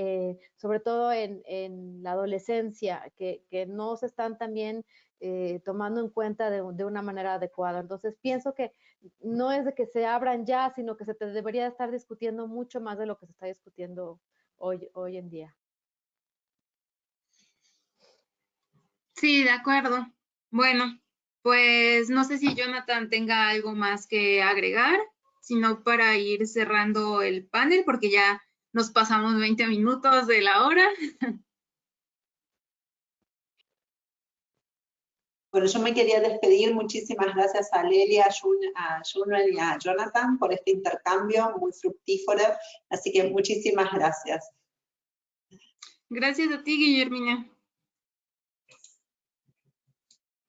sobre todo en la adolescencia, que no se están también tomando en cuenta de una manera adecuada. Entonces, pienso que no es de que se abran ya, sino que se debería estar discutiendo mucho más de lo que se está discutiendo hoy en día. Sí, de acuerdo. Bueno, pues no sé si Jonathan tenga algo más que agregar, sino para ir cerrando el panel, porque ya nos pasamos 20 minutos de la hora. Bueno, yo me quería despedir. Muchísimas gracias a Lelia, a Juno y a Jonathan por este intercambio muy fructífero. Así que muchísimas gracias. Gracias a ti, Guillermina.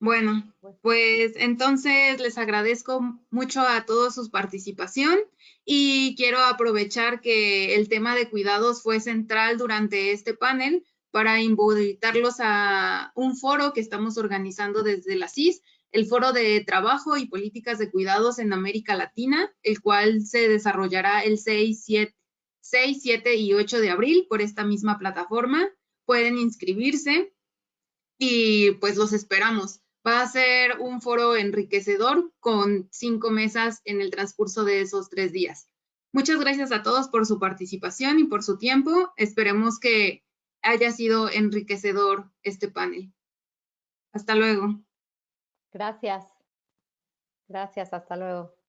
Bueno, pues entonces les agradezco mucho a todos su participación y quiero aprovechar que el tema de cuidados fue central durante este panel para invitarlos a un foro que estamos organizando desde la CIS, el Foro de Trabajo y Políticas de Cuidados en América Latina, el cual se desarrollará el 6, 7 y 8 de abril por esta misma plataforma. Pueden inscribirse y pues los esperamos. Va a ser un foro enriquecedor con 5 mesas en el transcurso de esos 3 días. Muchas gracias a todos por su participación y por su tiempo. Esperemos que haya sido enriquecedor este panel. Hasta luego. Gracias. Gracias, hasta luego.